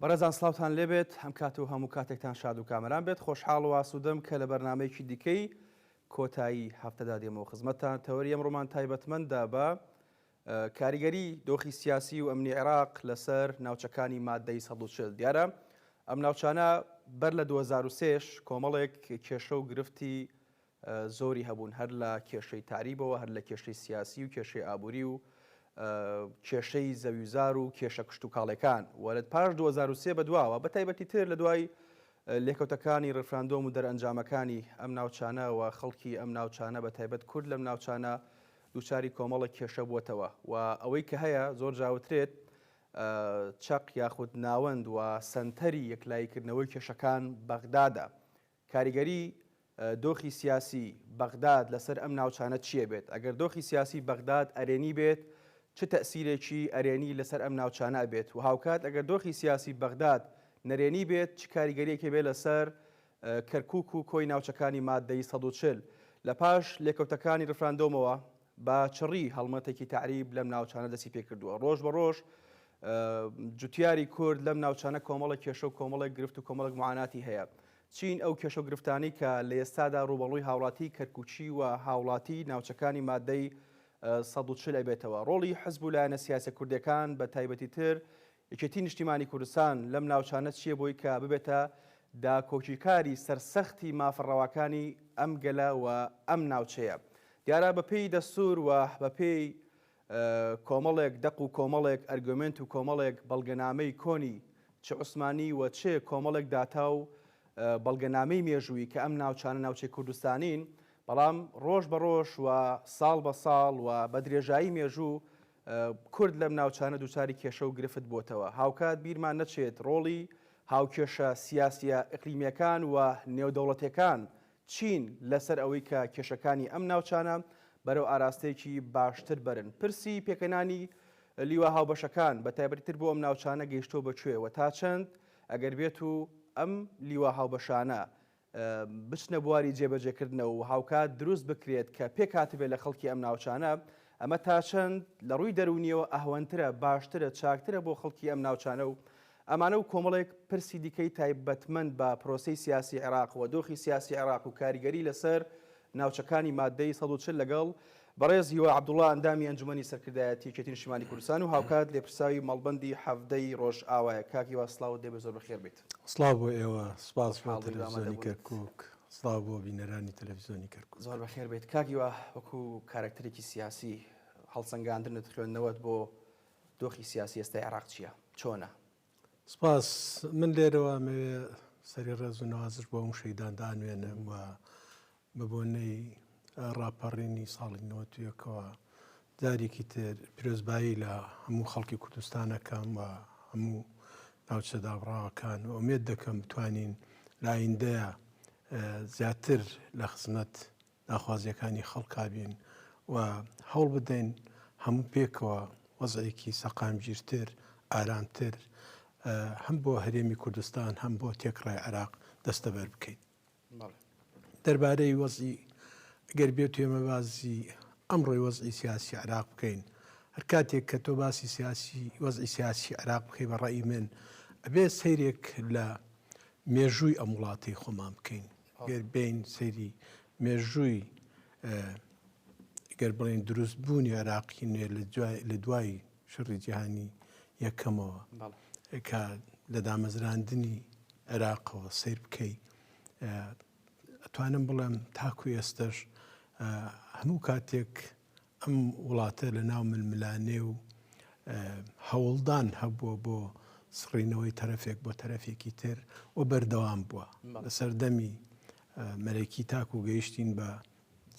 بەڕێزان سلااوان لێبێت هەم کات و هەموو کاتێکتان شاد و کامەران بێت خۆشحاڵ و ئاسوودەم کە لە بەرنمەیەکی دیکەی کۆتایی هەفتەدا دێمەوە خزمەتتان تەوەری ئەمڕۆمان تایبەتمەندە بە کاریگەری دۆخی سیاسی و ئەمنی عێراق لەسەر ناوچەکانی مادەی ١٤٠ دیارە ئەم ناوچانە بەر لە 2023 کۆمەڵێک کێشە و گرفتی زۆری هەبوون هەر لە کێشەی تاریبەوە هەر لە کێشەی سیاسی و کێشەی ئابووری و کێشەی زەویزار و کێشە کشت و کاڵەکان وەرد پاش 2023 بەدواوە بە تایبەتی تر لە دوای لێکەوتەکانی ڕفراندۆم و دەرئەنجامەکانی ئەم ناوچانە و خەڵکی ئەم ناوچانە بە تایبەت کورد لەم ناوچانە دووچاری کۆمەڵە کێشە بووەتەوە و ئەوەی کە هەیە زۆر جاوترێت چەق یاخود ناوەند و سنتەری یەکلاییکردنەوەی کێشەکان بەغدادە. کاریگەری دۆخی سیاسی بەغداد لەسەر ئەم ناوچانە چییە بێت؟ ئەگەر دۆخی سیاسی بەغداد ئەرێنی بێت چ تەسیرێکی ئەرێنی لەسەر ئەم ناوچانە بێت و هاوکات ئەگەر دۆخی سیاسی بەغداد نەرێنی بێت چ کاریگەریەکە بێت لەسەر کەرکووک و کۆی ناوچەکانی مادەی ١٤۰ لە پاش لێکەوتەکانی ڕفراندۆمەوە با چڕی هەڵمەتێکی تعریب لەم ناوچانە دەستی پێ کردووە. ڕۆژ بە ڕۆژ جوتیاری کورد لەم ناوچانە کۆمەڵە کێشە و کۆمەڵێک گرفت و کۆمەڵک معاناتی هەیە. چین ئەو کێشە و گرفتانی کە لە ئێستادا ڕوبەڵووی هاوڵاتی کەرکوچی و هاوڵاتی ناوچەکانی مادەی ١٤۰ بێتەوە. ڕۆڵی حزب و لایەنە سیاسە کوردەکان بە تایبەتی تر یەکێتی نیشتیمانی کوردستان لەم ناوچانە چییە بۆی کە ببێتە داکۆچیکاری سەرسەختی مافڕەواکانی ئەم گەلە و ئەم ناوچەیە. دیارە بەپێی دەستور و بەپێی کۆمەڵێک دەق و کۆمەڵێک ئەرگومنت و کۆمەڵێک بەڵگەنامەی کۆنی چ عوسمانی و چێ کۆمەڵێک داتا و بەڵگەنامەی مێژووی کە ئەم ناوچانە ناوچەی کوردستانین، بەڵام ڕۆژ بە ڕۆژ و ساڵ بە ساڵ و بە درێژایی مێژوو کورد لەم ناوچانە دووچاری کێشە و گرفت بۆتەوە. هاوکات بیرمان نەچێت ڕۆڵی هاوکێشە سیاسیە ئیقلیمیەکان و نێودەوڵەتیەکان چین لەسەر ئەوەی کە کێشەکانی ئەم ناوچانە بەرەو ئاراستەیەکی باشتر بەرن. پرسی پێکەنانی لیوە هاوبەشەکان بە تایبەتیتر بۆ ئەم ناوچانە گەیشتۆ بەکوێوە تا چەند ئەگەر بێت و ئەم لیوە هاوبەشانە بچنە بواری جێبەجێکردنەوە و هاوکات دروست بکرێت کە پێکاتبێت لە خەڵکی ئەم ناوچانە، ئەمە تا چەند لە ڕووی دەرونیەوە ئەهوەنترە باشترە چاکترە بۆ خەڵکی ئەم ناوچانە و ئەمانە و کۆمەڵێک پرسی دیکەی تایبەتمەند بە پرۆسەی سیاسی عێراق و دۆخی سیاسی عێراق و کاریگەری لەسەر ناوچەکانی مادەی ١٤۰ لەگەڵ بەڕێز هیوا عەبدوڵڵا ئەندامی ئەنجومەنی سەرکردایەتی یەکێتی نیشتیمانی کوردستان و هاوکات لێپرساوی مەڵبەندی هەفتەی ڕۆژ ئاوایە. کاکی وا سڵاو دێ بە زۆر بەخێر بیت. سڵاو بۆ ئێوە، سوپاس بۆ تەلەڤیزیۆنی کەرکووک، سڵاو بۆ بینەرانی تەلەڤیزیۆنی کەرکووک. زۆر بەخێر بیت. کاکی وا وەکو کارکتەرێکی سیاسی هەڵسەنگاندنت خوێندنەوەت بۆ دۆخی سیاسی ئێستای عێراق چییە؟ چۆنە؟ سپاس. من لێرەوە مەوێ سەری ڕێز و نەوازش بۆ هەموو شەیدان دانوێنم و بە بۆنەی ڕاپەڕینی ساڵی 91ەوە جارێکی تر پیرۆزبایی لە هەموو خەڵکی کوردستانەکەم و هەموو ناوچە دابڕاوەکان و ئومێد دەکەم بتوانین لە ئایندەیە زیاتر لە خزمەت داخوازیەکانی خەڵکا بین و هەوڵ بدەین هەموو پێکەوە وەزعێکی سەقامگیرتر، ئارامتر هەم بۆ هەرێمی کوردستان هەم بۆ تێکڕای عێراق دەستەبەر بکەین. دەربارەی وەزعی ئەگەر بێت ئێمە بازی ئەمڕۆی وەزعی سیاسی عێراق بکەین، هەر کاتێک کە تۆ باسی وەزعی سیاسی عێراق بکەی بە ڕەئی من ئەبێ سەیرێک لە مێژووی ئەم وڵاتی خۆمان بکەین. گەر بین سەیری مێژووی گەر بڵێن دروستبوونی عێراقی نوێ لە دوای شەڕی جیهانی یەکەمەوە کە لە دامەزراندنی عێراقەوە سیر بکەی، ئەتوانم بڵێم تاکو ئێستش هەموو کاتێک ئەم وڵاتە لە ناو ململانێ و هەوڵدان هەبووە بۆ سڕینەوەی تەرەفێک بۆ تەرەفێکی تر و بەردەوام بووە. لە سەردەمی مەلەکی تاکو گەیشتین بە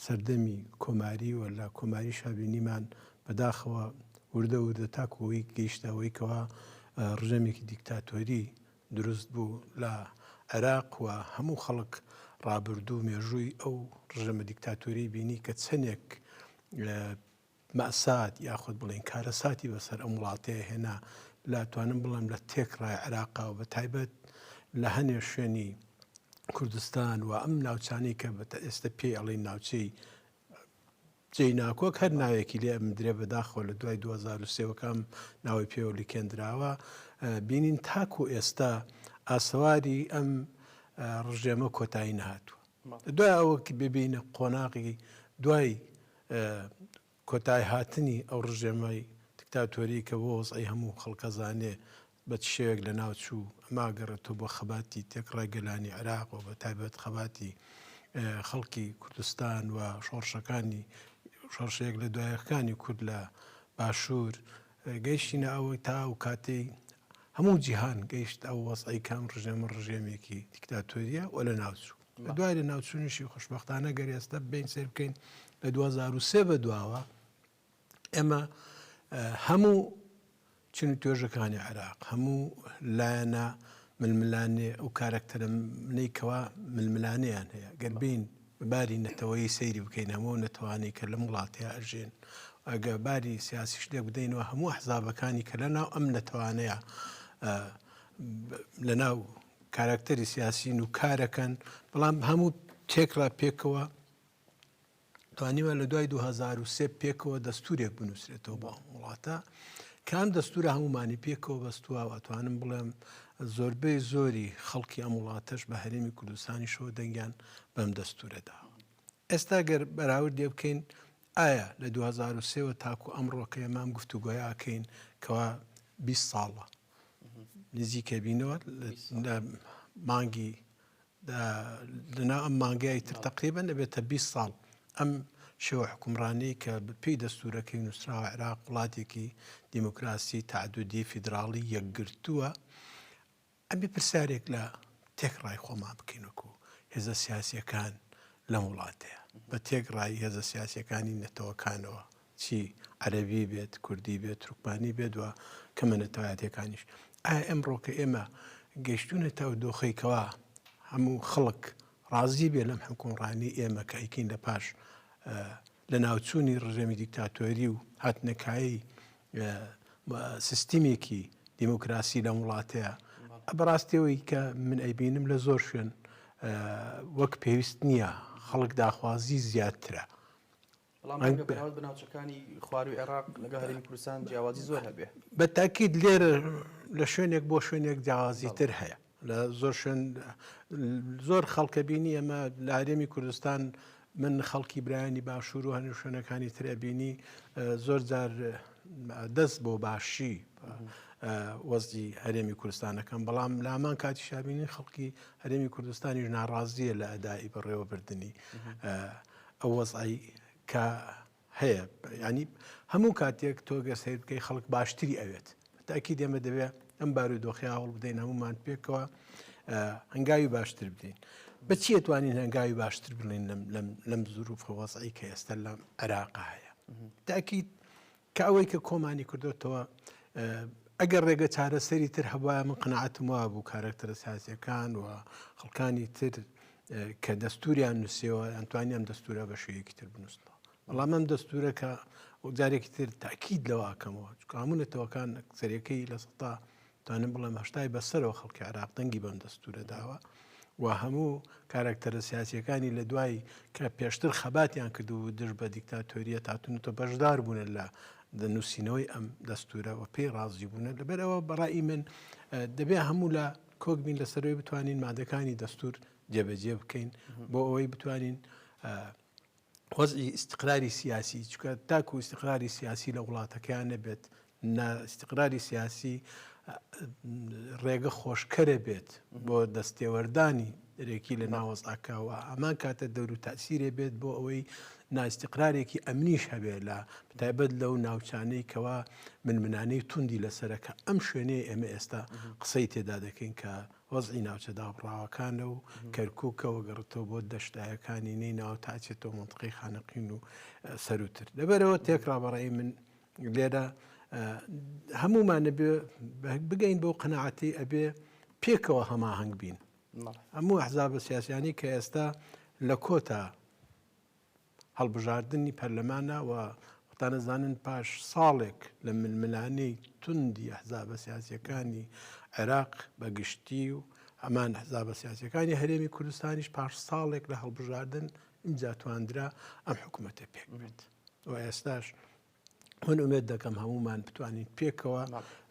سەردەمی کۆماری و لە کۆماری شابینیمان بەداخەوە وردە وردە تاکوەوەی گەیشتەوەی کەوا ڕژەمێکی دیکتاتۆری دروست بوو لە عێراق و هەموو خەڵک ڕابردوو مێژووی ئەو ڕژەمە دیکتاتۆری بینی کە چەندێک مەسات یاخود بڵێن کارەساتی بەسەر ئەم وڵاتەیە هێنا لا توانم بڵێم لە تێکڕای عێراقا و بە تایبەت لە هەنێ شوێنی کوردستان و ئەم ناوچانی کە ئێستا پێی ئەڵێن ناوچەی جێی ناکۆک هەر ناوێکی لێ ئەمدرێ بەداخەوە لە دوای 2023 ناوی پێوەلی کێندراوە بینین تاکو ئێستا ئاسەواری ئەم ڕژێمە کۆتایی نهاتووە دوای ئەوە ببینە قۆناغی دوای کۆتای هاتنی ئەو ڕژێمەی دیکتاتۆری کە بۆ وەزعی هەموو خەڵکەزانێ بە شێوێک لە ناوچوو ئەماگەڕێتەوە بۆ خەباتی تێکڕای گەلانی عێراق و بە تایبەت خەباتی خەڵکی کوردستان و شۆڕشەکانی شۆڕشەیەک لە دوایەکانی کورد لە باشوور گەیشتینە ئەوەی تا و کاتەی هەموو جیهان گەیشت ئەو وەزعی کام ڕژێمە ڕژێمێکی دیکتاتۆریە و لە ناوچوو دوای لە ناوچوونیشی خۆشبەختانە گەر ئێستا بین سێر بکەین لە 2023 بە دواوە ئێمە هەموو چن و توێژەکانی عێراق هەموو لایەنە ململانێ ئەو کارکتەرە منەیکەوە ململانەیان هەیە گەربین باری نەتەوەی سەیری بکەین هەموو نەتوانانی کە لە وڵاتەیە ئەژێن ئەگە باری سیاسی شتێک بدەینەوە هەموو حزابەکانی کە لە ناو ئەم نەتەوانەیە لە ناو کارکتەری سیاسین و کارەکەن بەڵام هەموو تێکرا پێکەوە توانیوە لە دوای 2023 پێکەوە دەستورێک بنووسێتەوە بۆ وڵاتە کام دەستورە هەمومانی پێکەوە بەستووە ئەتوانم بڵێم زۆربەی زۆری خەڵکی ئەم وڵاتەش بە هەرێمی کوردستانی شەوە دەنگیان بەم دەستورەدا ئێستا گەر بەراورد بکەین ئایا لە 2023 تاکو ئەمڕۆکە ئێمام گفتوگۆیاکەین کەوا 20 ساڵە نزیکە بینەوە لە مانگی لەنا ئەم مانگای تر تقریبا دەبێتە 20 ساڵ ئەم شێوە حکومڕانی کە پێی دەستورەکەی نووسراوە عێراق وڵاتێکی دیموکراسی تعدودی فیدراڵی یەکگرتووە ئەمێ پرسیارێک لە تێکڕای خۆمان بکەینەوە هێزە سیاسیەکان لەم وڵاتەیە بە تێکڕای هێزە سیاسیەکانی نەتەوەکانەوە چی عەرەبی بێت کوردی بێت تورکمانی بێت وە کەمە نەتەوایەتەکانیش ئایا ئەمڕۆکە ئێمە گەیشتونەتەوە دۆخەیکەوە هەموو خەڵک ڕازی بێ لەم حکومڕانی ئێمە کە ئەیکەین لە پاش لە ناوچوونی ڕژێمی دیکتاتۆری و هاتنەکایی سیستیمێکی دیموکراسی لەم وڵاتەیە بەڕاستیەوەی کە من ئەیبینم لە زۆر شوێن وەک پێویست نییە خەڵک داخوازی زیاترە بناوچەکانی خواروی عێراق لەگە هەرێمی کوردستان جیاوازی زۆر هەبێ بە تاکید لێرە لە شوێنێک بۆ شوێنێک جیاوازی تر هەیە لە زۆر شوێن زۆر خەڵکە بینی ئەمە لە هەرێمی کوردستان من خەڵکی برایانی باشوور و هەنوو شوێنەکانی ترەبینی زۆر جار دەست بۆ باشی وەزی هەرێمی کوردستانەکەم بەڵام لامان کاتی شابینی خەڵکی هەرێمی کوردستانی ناڕازیە لە ئەدایی بەڕێوەبردننی ئەو وەزعی کە هەیە ینی هەموو کاتێک تۆگە سیر بکەی خەڵک باشتری ئەوێت تاکی دێمە دەبێت ئەم بارودۆخی هەوڵ بدەین هەمومان پێکەوە هەنگاوی باشتر بدەین بەچی توانین هەنگاوی باشتر بڵین لەم زوروفە وەزعی کە ئێستا لەم عێراقا هەیە تاکید کە ئەوەی کە کۆمانی کردوتەوە ئەگەر ڕێگە چارەسەری تر هەبواە من قەنەعەتم وا بوو کارکتەرە سیاسیەکان و خەڵکانی تر کە دەستوریان نووسیەوە ئەتوانیان دەستورە بە شوەیەکی تر بنووسنەوە بەڵام ئەم دەستورە کە جارێکی تر تاکید لەواکەمەوە هەموونەتەوەکان سەرەکەی لە سەتا توانم بڵێم هەشتای بەسەرەوە خەڵکی عێراق دەنگی بەم دەستورە داوە و هەموو کارکتەرە سیاسیەکانی لە دوای کە پێشتر خەباتیان کردو دژ بە دیکتاتۆریە تاتونەوە بەشدار بوون لە نووسینەوەی ئەم دەستورە و پێی ڕازی بوون لەبەرەوە بەڕای من دەبێت هەموو لە کۆک بین لەسەرەوەی بتوانین مادەکانی دەستور جێبەجێ بکەین بۆ ئەوەی بتوانین وەزعی استقراری سیاسی چکە تاکو استقراری سیاسی لە وڵاتەکەیان نەبێت استقراری سیاسی ڕێگە خۆشکەرە بێت بۆ دەستێوەردانی دەرێکی لە ناوەزعکەوە ئەمان کاتە دەور و تاسیرێ بێت بۆ ئەوەی ناستقرارێکی ئەمنیش هەبێت لە بتایبەت لەو ناوچانەی کەوا منمنانەی توندی لەسەرەکە ئەم شوێنەیە ئێمە ئێستا قسەی تێدا دەکەین کە وەزعی ناوچەدا بڕاوەکانە و کەرکووکەوە گەڕێتەوە بۆ دەشتایەکانی نەی ناو تاچێتەوە منتقی خانەقین و سەروتر لەبەرەوە تێکرا بەڕێی من لێرە هەمومان بگەین بۆ قەنەعەتی ئەبێ پێکەوە هەماهەنگ بین هەموو ئەحزابە سیاسیانی کە ئێستا لە کۆتا هەڵبژاردننی پەرلەمانە و وتانەزانن پاش ساڵێک لە ململانەی توندی ئەحزابە سیاسیەکانی عێراق بەگشتی و هەمان ئەحزابە سیاسیەکانی هەرێمی کوردستانیش پاش ساڵێک لە هەڵبژاردن ئیمجا تواندرا ئەم حکوومەتە پێک بێت و ئێستاش من ئومێد دەکەم هەمومان بتوانین پێکەوە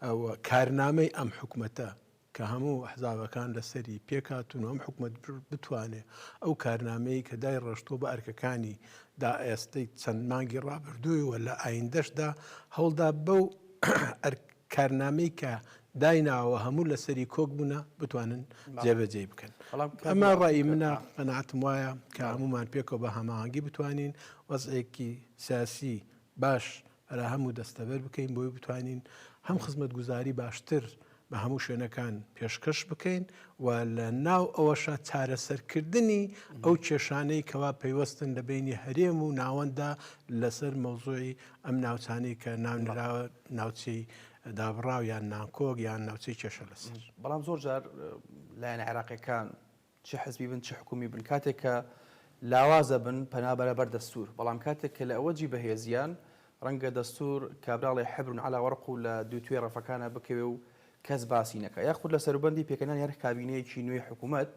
ئەوە کارنامەی ئەم حکوومەتە کە هەموو حزابەکان لەسەری پێکاتون و ئەم حکوومەت بتوانێت ئەو کارنامەی کە دای ڕۆشتۆ بە ئەرکەکانی دا ئێستەی چەند مانگی ڕابردووی و لە ئایندەشدا هەوڵدا بەو کارنامەی کە دایناوە هەموو لەسەری کۆک بوونە بتوانن جێبەجێ بکەن. ئەمە ڕای منە قەناعەتم وایە کە هەمومان پێکەوە بە هەماهەنگی بتوانین وەزعێکی سیاسی باش بەرە هەموو دەستەبەر بکەین بۆی بتوانین هەم خزمەتگوزاری باشتر بە هەموو شوێنەکان پێشکەش بکەین و لە ناو ئەوەشە چارەسەرکردنی ئەو کێشانەی کەوا پەیوەستن لە بینی هەرێم و ناوەندا لەسەر مەوزوعی ئەم ناوچانەی کە ناونراوە ناوچەی دابڕاو یان نانکۆک یان ناوچەی کێشە لەسەر. بەڵام زۆر جار لایەنە عێراقیەکان چه حزبی بن چه حکومی بن کاتێک کە لاوازە بن پەنابەرە بەر دەستور، بەڵام کاتێک کە لە ئەوەجی بەهێزیان ڕەنگە دەستور کابراڵی حبرون عەلا وەرق و لە دووتوێ ڕەفەکانە بکەوێ و کەس باسی نەکە یاخود لە سەروبەندی پێکەنانی هەر کابینەیەکی نوێی حکوومەت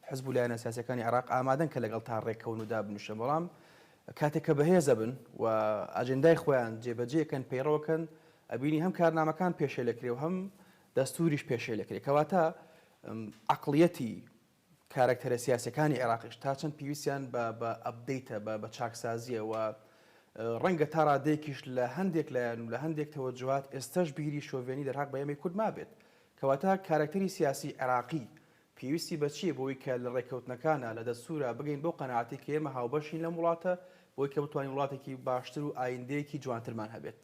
حزب و لایەنە سیاسیەکانی عێراق ئامادەن کە لەگەڵ تا ڕێککەون و دابنووشن، بەڵام کاتێک کە بەهێزە بن و ئاجندای خۆیان جێبەجێکەن پەیڕەوەکەن ئەبینی هەم کارنامەکان پێشێ لەکرێ و هەم دەستوریش پێشێ لەکرێ کەواتە عەقڵیەتی کارکتەرە سیاسەکانی عێراقیش تا چەند پێویستیان بە ئەپدەیتە بە چاکسازیە و ڕەنگە تا ڕادێکیش لە هەندێک لایەن و لە هەندێک تەوەجوهات ئێستاش بیری شۆڤێنی دەرهاق بە ئێمەی کورد مابێت کەواتە کارکتەری سیاسی عێراقی پێویستی بە چییە بۆی کە لە ڕێککەوتنەکانە لە دەستورە بگەین بۆ قەناعەتی کە ئێمە هاوبەشین لەم وڵاتە بۆی کە بتوانین وڵاتێکی باشتر و ئایندەیەکی جوانترمان هەبێت.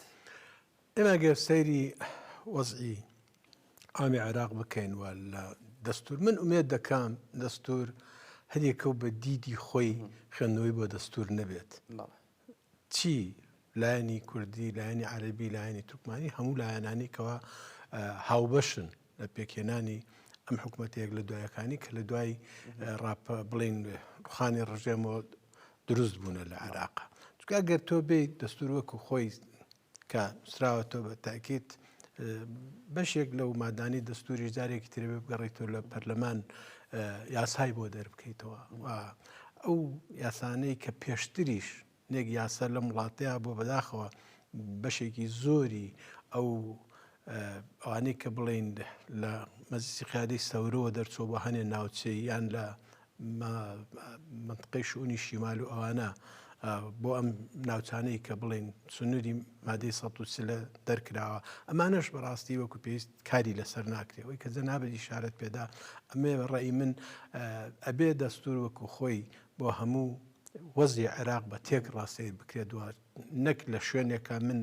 ئێمە گەر سەیری وەزعی ئامی عێراق بکەین و لە دەستور من ئومێد دەکەم دەستور هەرێکە و بە دیدی خۆی خوێندنەوەی بۆ دەستور نەبێت. چی لایەنی کوردی لایەنی عەرەبی لایەنی تورکمانی هەموو لایەنانی کەوا هاوبەشن لە پێکێنانی ئەم حکوومەتێک لە دوایەکانی کە لە دوای بڵین ڕوخانی ڕژێمەوە دروست بوونە لە عێراقا. چونکە ئەگەر تۆ بێیت دەستور وەکو خۆی کە سراوەتەوە بە تاکید بەشێک لەو مادانی دەستوری جارێکی ترێ بگەڕێتەوە لە پەرلەمان یاسای بۆ دەربکەیتەوە ئەو یاسانەی کە پێشتریش نێک یاسا لە وڵاتەیە بۆ بەداخەوە بەشێکی زۆری ئەو ئەوانەی کە بڵێن لە مەجلیسی قیادەی سەورەوە دەرچۆ بۆ هەنێ ناوچەی یان لە منطقەی شئونی شیمال و ئەوانە بۆ ئەم ناوچانەی کە بڵێن سنووری مادەی 130 دەرکراوە ئەمانەش بەڕاستی وەکو پێویست کاری لەسەر ناکرێت ئەوەی کە جەنابەت ئیشارەت پێدا ئەمێ بەڕێی من ئەبێ دەستور وەکو خۆی بۆ هەموو وەزی عێراق بە تێک ڕاستەیە بکرێت دووە نەک لە شوێنێکە من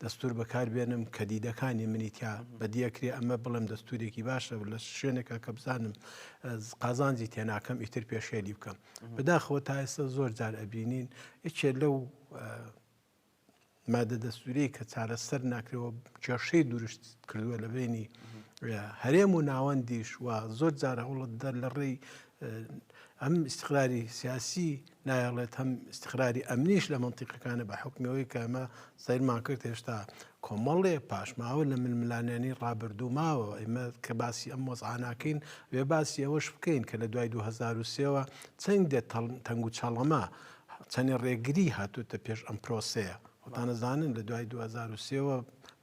دەستور بەکاربێنم کە دیدەکانی منی تیا بەدیەکرێ ئەمە بڵم دەستورێکی باشە لە شوێنێکە کە بزانم قازانجی تێناکەم ئیتر پێشێلی بکەم بەداخەوە تا ئێستا زۆر جار ئەبینین یەکێ لەو مادە دەستوری کە چارەسەر ناکرێەوە کێشەی دروست کردووە لە بینی هەرێم و ناوەندیش و زۆر جارە وڵت دەر لە ڕێی ئەم استقراری سیاسی نایەڵێت هەم استقراری ئەمنیش لە منتیقەکانە بە حکمەوەی کە ئەمە سەیرمان کرد هێشتا کۆمەڵێ پاشماوە لە ململانیانی ڕابردوو ماوە ئێمە کە باسی ئەم وەزعاناکەین وێ باسی ئەوەش بکەین کە لە دوای 2023ەوە چەند دێت تەنگ و چاڵەما چەندی ڕێگری هاتووتە پێش ئەم پرۆسەیە وتانەزانن لە دوای 2023ەوە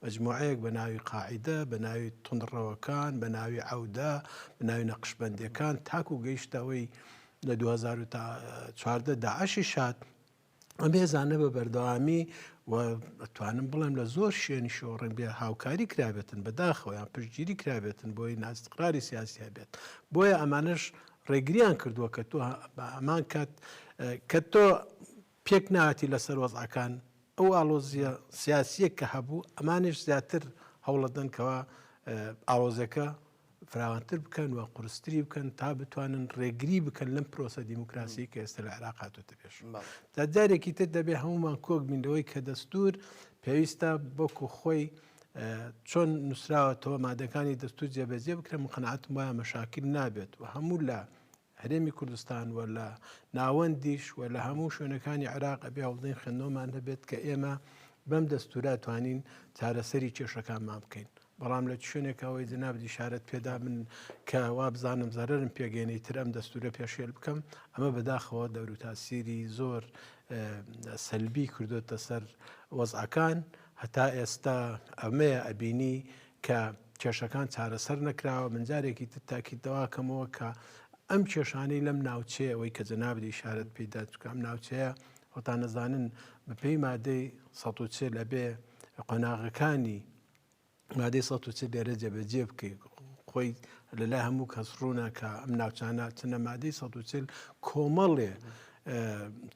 مجموعەیەک بە ناوی قاعیدە بە ناوی تونڕەوەکان بە ناوی عەودا بە ناوی نەقشبەندیەکان تاکو گەیشتەوەی لە 2014 داعشی شات ئەم هێزانە بە بەردەوامی و ئەتوانم بڵێم لە زۆر شوێنی شۆڕنگ بێ هاوکاری کرابێتن بەداخەوە یان پشتگیری کرابێتن بۆی ناستقراری سیاسی هەبێت بۆیە ئەمانش ڕێگریان کردووە کە تۆ ئەمان کات کە تۆ پێک ناوەتی لەسەر وەزعەکان ئەو ئاڵۆزیە سیاسیە کە هەبوو ئەمانش زیاتر هەوڵەدەن کەوا ئاڵۆزەکە فراوانتر بکەن و قورستری بکەن تا بتوانن ڕێگری بکەن لەم پرۆسە دیموکراسی کە ئێستا لە عێراق هاتووەتە پێش. تا جارێکی تر دەبێ هەمومان کۆک بینەوەی کە دەستور پێویستە بۆکو خۆی چۆن نووسراوەتەوە مادەکانی دەستور جێبەجێ بکرێن من قەناعەتم وایە مەشاکل نابێت و هەموو لە هەرێمی کوردستان و لە ناوەندیش و لە هەموو شوێنەکانی عێراق ئەبێ هەوڵدەین خوێندنەوەمان هەبێت کە ئێمە بەم دەستورە توانین چارەسەری کێشەکانمان بکەین. بەڵام لە شوێنێکەوەی جەنابەت ئیشارەت پێدا من کە وا بزانم زەرەرم پێگەێنەی تر ئەم دەستورە پێشێل بکەم ئەمە بەداخەوە دەور و تاسیری زۆر سەلبی کردوتە سەر وەزعەکان هەتا ئێستا ئەمەیە ئەبینی کە کێشەکان چارەسەر نەکراوە. من جارێکی تاکیدەوە کەمەوە کە ئەم کێشانەی لەم ناوچەیە ئەوەی کە جەنابی ئیشارەت پێدا چکە ئەم ناوچەیە خۆتان نەزانن بەپێی مادەی 140 لەبێ قۆناغەکانی مادەی 140 لێرە جێبەجێ بکەیت خۆی لەلای هەموو کەس ڕوونە کە ئەم ناوچانە چنە مادەی 140 کۆمەڵێ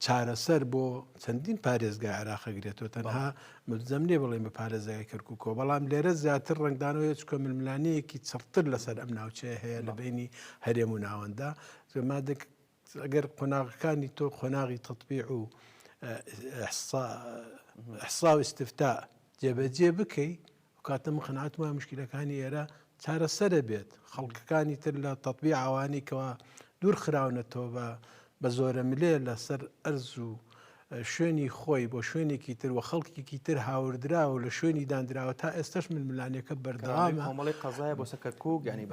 چارەسەر بۆ چەندین پارێزگای عێراقەگرێتەوە تەنها ملزەم نییە بڵێن بە پارێزگای کەرکووکەوە بەڵام لێرە زیاتر ڕنگدانەوەی چکە ململانەیەکی چڕتر لەسەر ئەم ناوچەیە هەیە لە بینی هەرێم و ناوەندا ئەگەر قۆناغەکانی تۆ قۆناغی تەطبیع و ئیحسا و ئیستیفتا جێبەجێ بکەی کاتە من قەناعەتم وایە مشکلەکانی ئێرە چارەسەرە بێت. خەڵکەکانی تر لە تەطبیع ئەوانی کەوا دوور خراونەتەوە بە زۆرە ملێ لەسەر ئەرز و شوێنی خۆی بۆ شوێنێکی تر و خەڵکێکی تر هاوردراوە و لە شوێنی دانراوە تا ئێستش ململانیەکە بەردەوامە کۆمەڵی قەزایە بۆ سەکەرکووک ینی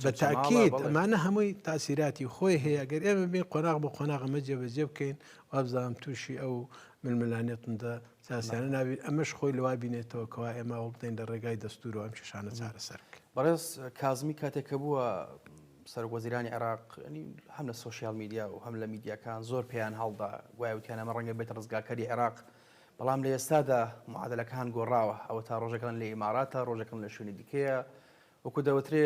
بەتاکید ئەمانە هەمووی تاسیراتی خۆی هەیە گەر ئێمە بین قۆناغ بۆ قۆناغ ئەمە جێبەجێ بکەین وابزانام تووشی ئەو ململانێتمدا سیاسیانە نابین ئەمەش خۆی لەوا بینێتەوە کەوا ئێمە هەوڵ بدەین لە ڕێگای دەستور و ئەم کێشانە چارەسەر بکەین. بەڕێز کازمی کاتێک کە بووە سەرۆکوەزیرانی عێراق هەم لە سۆشیال میدیا و هەم لە میدیاکان زۆر پێیان هەڵدا گوایوتیان ئەمە ڕەنگە بێت ڕزگاکەری عێراق بەڵام لە ئێستادا معادلەکان گۆڕاوە ئەوە تا ڕۆژەکان لە ئیماراتە ڕۆژەکان لە شوێنی دیکەیە وەکو دەوترێ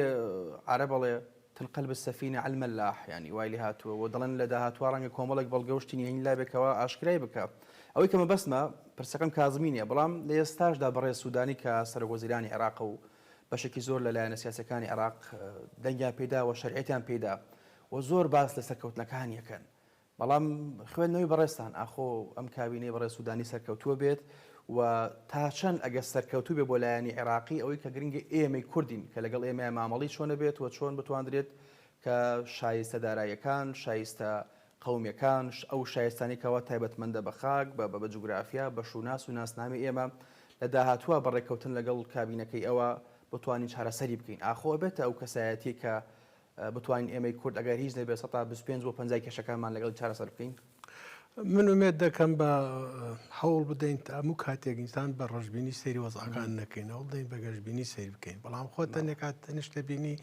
عەرە بەڵێ تنقلب السفينة على الملاح يعني وای لێ هاتووە و دەڵێن لە داهاتوە ڕەنگە کۆمەڵێک بەڵگەوشتنی هەین لا بێکەوە ئاشکرای بکە ئەوەی کەمە بەسمە پرسەکەم کازمینیە بەڵام لە ئێستاشدا بەڕێز سوودانی کە سەرۆکوەزیرانی عێراق و بەشێکی زۆر لەلایەنە سیاسەکانی عێراق دەنگیان پێدا و شەرعیەتیان پێدا و زۆر باس لە سەرکەوتنەکان یەکەن بەڵام خوێندنەوەی بەڕێستان ئاخۆ ئەم کابینەی بەڕێز سوودانی سەرکەوتووە بێت و تا چەند ئەگە سەرکەوتوو بێ بۆ لایەنی عێراقی ئەوەی کە گرنگی ئێمەی کوردین کە لەگەڵ ئێمە مامەڵی چۆنە بێت و چۆن بتواندرێت کە شایستە داراییەکان شایستە قەومیەکان ئەو شایستانی کەەوە تایبەتمەندە بە خاک بە جوگرافیا بە شوناس و ناسنامی ئێمە لە داهاتووە بەڕێکەوتن لەگەڵ کابینەکەی ئەوە بتوانین چارەسەری بکەین ئاخۆ بێتە ئەو کەسایەتی کە بتوانین ئێمەی کورد ئەگەر هیچ نەبێت 25 بۆ 50 کێشەکانمان لەگەڵ چارەسەر بکەین. من ومێت دەکەم بە هەوڵ بدەین هەموو کاتێک ئینسان بە ڕژبینی سەیری وەزعەکان نەکەین هەوڵ دەین بە گەشتبینی سیر بکەین بەڵام خۆت تەنێکات تەنیشتە بینی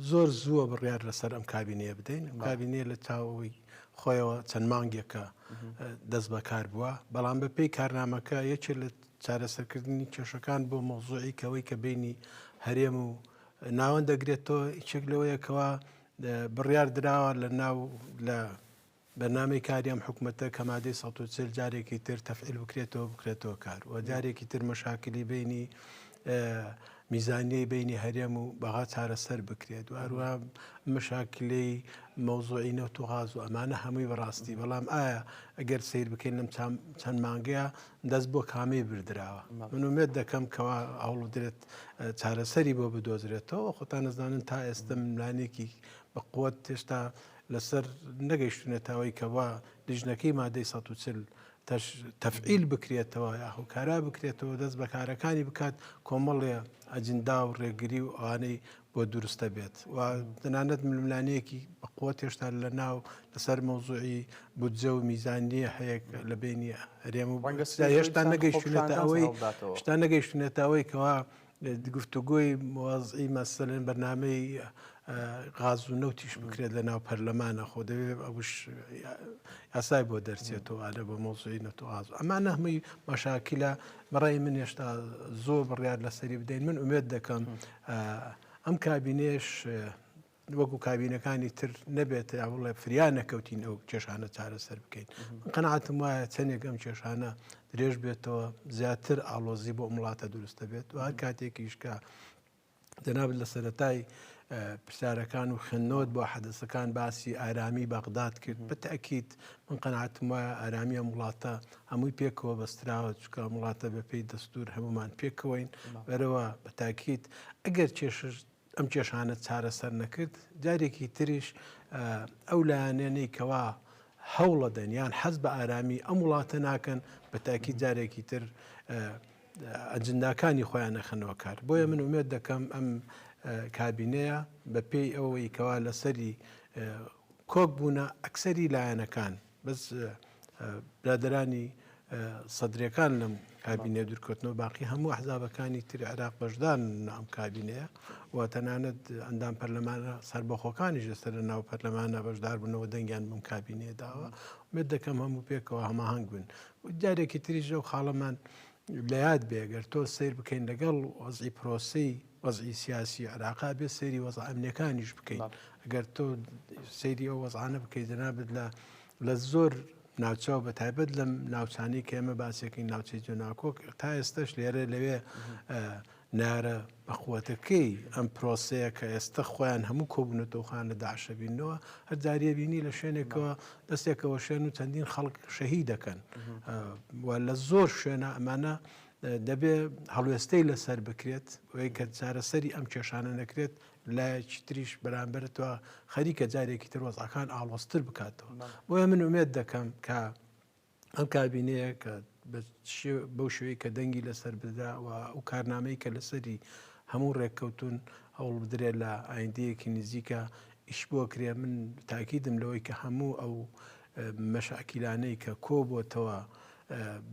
زۆر زووە بڕیار لەسەر ئەم کابینەیە بدەین کابینێ لە چاوەوەی خۆیەوە چەند مانگێکە دەست بەکار بووە بەڵام بە پێی کارنامەکە یەکێ لە چارەسەرکردنی کێشەکان بۆ مۆزوعی کەوەی کە بینی هەرێم و ناوەن دەگرێتەوە هیچێک لەوەیەکەوە بڕیار دراوە لە ناو لە بەرنامەی کاریام حکوومەتە کە مادەی 140 جارێکی تر تەفعیل بکرێتەوە کار و جارێکی تر مەشاکلی بینی میزانیەی بینی هەرێم و بەغا چارەسەر بکرێت و هەروە مەشاکلەی مەوزوعی نەوت و غاز و ئەمانە هەمووی بەڕاستی بەڵام ئایا ئەگەر سیر بکەین لەم چەند مانگەیە دەست بۆ کامی بردراوە من ومێت دەکەم کەوا هەوڵ درێت چارەسەری بۆ بدۆزرێتەوە خۆتان نەزانن تا ئێستا ملانێکی بە قووەت هێشتا لەسەر نەگەیشتونێتەوەی کەوا لیژنەکەی مادەی 140 تەفعیل بکرێتەوە یاخوکارا بکرێتەوە دەست بە کارەکانی بکات کۆمەڵێ ئەجندا و ڕێگری و ئەوانەی بۆ دروستە بێت و تەنانەت ململانەیەکی بە قووەت هێشتا لە ناو لەسەر مەوزوعی بودجە و میزانیە هەیە لە بینی هەرێم و هێشتا نەگەیشتونێتە ئەوەی کەوا گفتوگۆی موازعی مەسەلەن بەرنامەی غاز و نەوتیش بکرێت لە ناو پەرلەمانە خۆ دەوێت ئەوش یاسای بۆ دەرچێتەوە ئالە بە مۆزوعی نەوت و غاز ئەمانە هەمووی مەشاکلە بەڕای من هێشتا زۆر بڕیار لەسەری بدەین من ئومێد دەکەم ئەم کابینێش وەکو کابینەکانی تر نەبێت بڵێ فریان نەکەوتین ئەو کێشانە چارەسەر بکەین من قەناعەتم وایە چەندێک ئەم کێشانە درێژ بێتەوە زیاتر ئاڵۆزی بۆ وڵاتە دروستە بێت و هەر کاتێکیشکە جەناب لە سەرەتای پرسیارەکان و خوێندنەوەت بۆ حەدەسەکان باسی ئارامی بەغداد کرد بەتەکید من قەناعەتم وایە ئارامی ئەم وڵاتە هەمووی پێکەوە بەستراوە چکە وڵاتە بەپێی دەستور هەمومان پێکەوەین بەرەوە بەتاکید ئەگەر ئەم کێشانە چارەسەر نەکرد جارێکی تریش ئەو لایەنێنەی کەوا هەوڵە دەن یان حەز بە ئارامی ئەم وڵاتە ناکەن بەتاکید جارێکی تر ئەجنداکانی خۆیان نەخەنەوە کار بۆیە من ومێت دەکەم ئەم کابینەیە بە پێی ئەوەی کەوا لەسەری کۆک بوونە ئەکسەری لایەنەکان بەس برادرانی سەدرەکان لەم کابینێ دوورکەوتنەوە باقی هەموو ئەحزابەکانی تری عێراق بەشدان ئەم کابینەیە و تەنانەت ئەندام پەرلەمانە سەربەخۆکانیش لەسەر ناو پەرلەمانە بەشدار بوونەوە دەنگیان بەم کابینەیە داوە مێت دەکەم هەموو پێکەوە هەماهەنگ بن جارێکی تریژە و خاڵەمان لە یاد بێگەر تۆ سیر بکەین لەگەڵ وەزعی پرۆسی وەزعی سیاسی عێراقا بێ سەیری وەزع ئەمنیەکانیش بکەین ئەگەر تۆ سەیری ئەو وەزعانە بکەیت جەنابەت لە زۆر ناوچاو بە تایبەت لەم ناوچانی کە ئێمە باسێکین ناوچەی جۆناکۆک تا ئێستش لێرە لەوێ نارە بەخواتەکەی ئەم پرۆسەیە کە ئێستا خۆیان هەموو کۆبوونەتەوەخانە داعشەبینەوە هەر جاریە بینی لە شوێنێکەوە دەستێکەوە شوێن و چەندین خەڵک شەهید دەکەن و لە زۆر شوێنە ئەمانە دەبێ هەڵوێستەی لەسەر بکرێت ئەوەی کە چارەسەری ئەم کێشانە نەکرێت لایەکی تریش بەرامبەرەوە خەریکە جارێکی تر وەزعەکان ئاڵۆزتر بکاتەوە بۆیە من ئومێد دەکەم کە ئەم کابینەیە کە بەو شوەیە کە دەنگی لەسەر بدرا و ئەو کارنامەی کە لەسەری هەموو ڕێککەوتون هەوڵ بدرێت لە ئایندەیەکی نزیکە ئیش بۆ کرێ من تاکیدم لەوەی کە هەموو ئەو مەشاکیلانەی کە کۆبووتەوە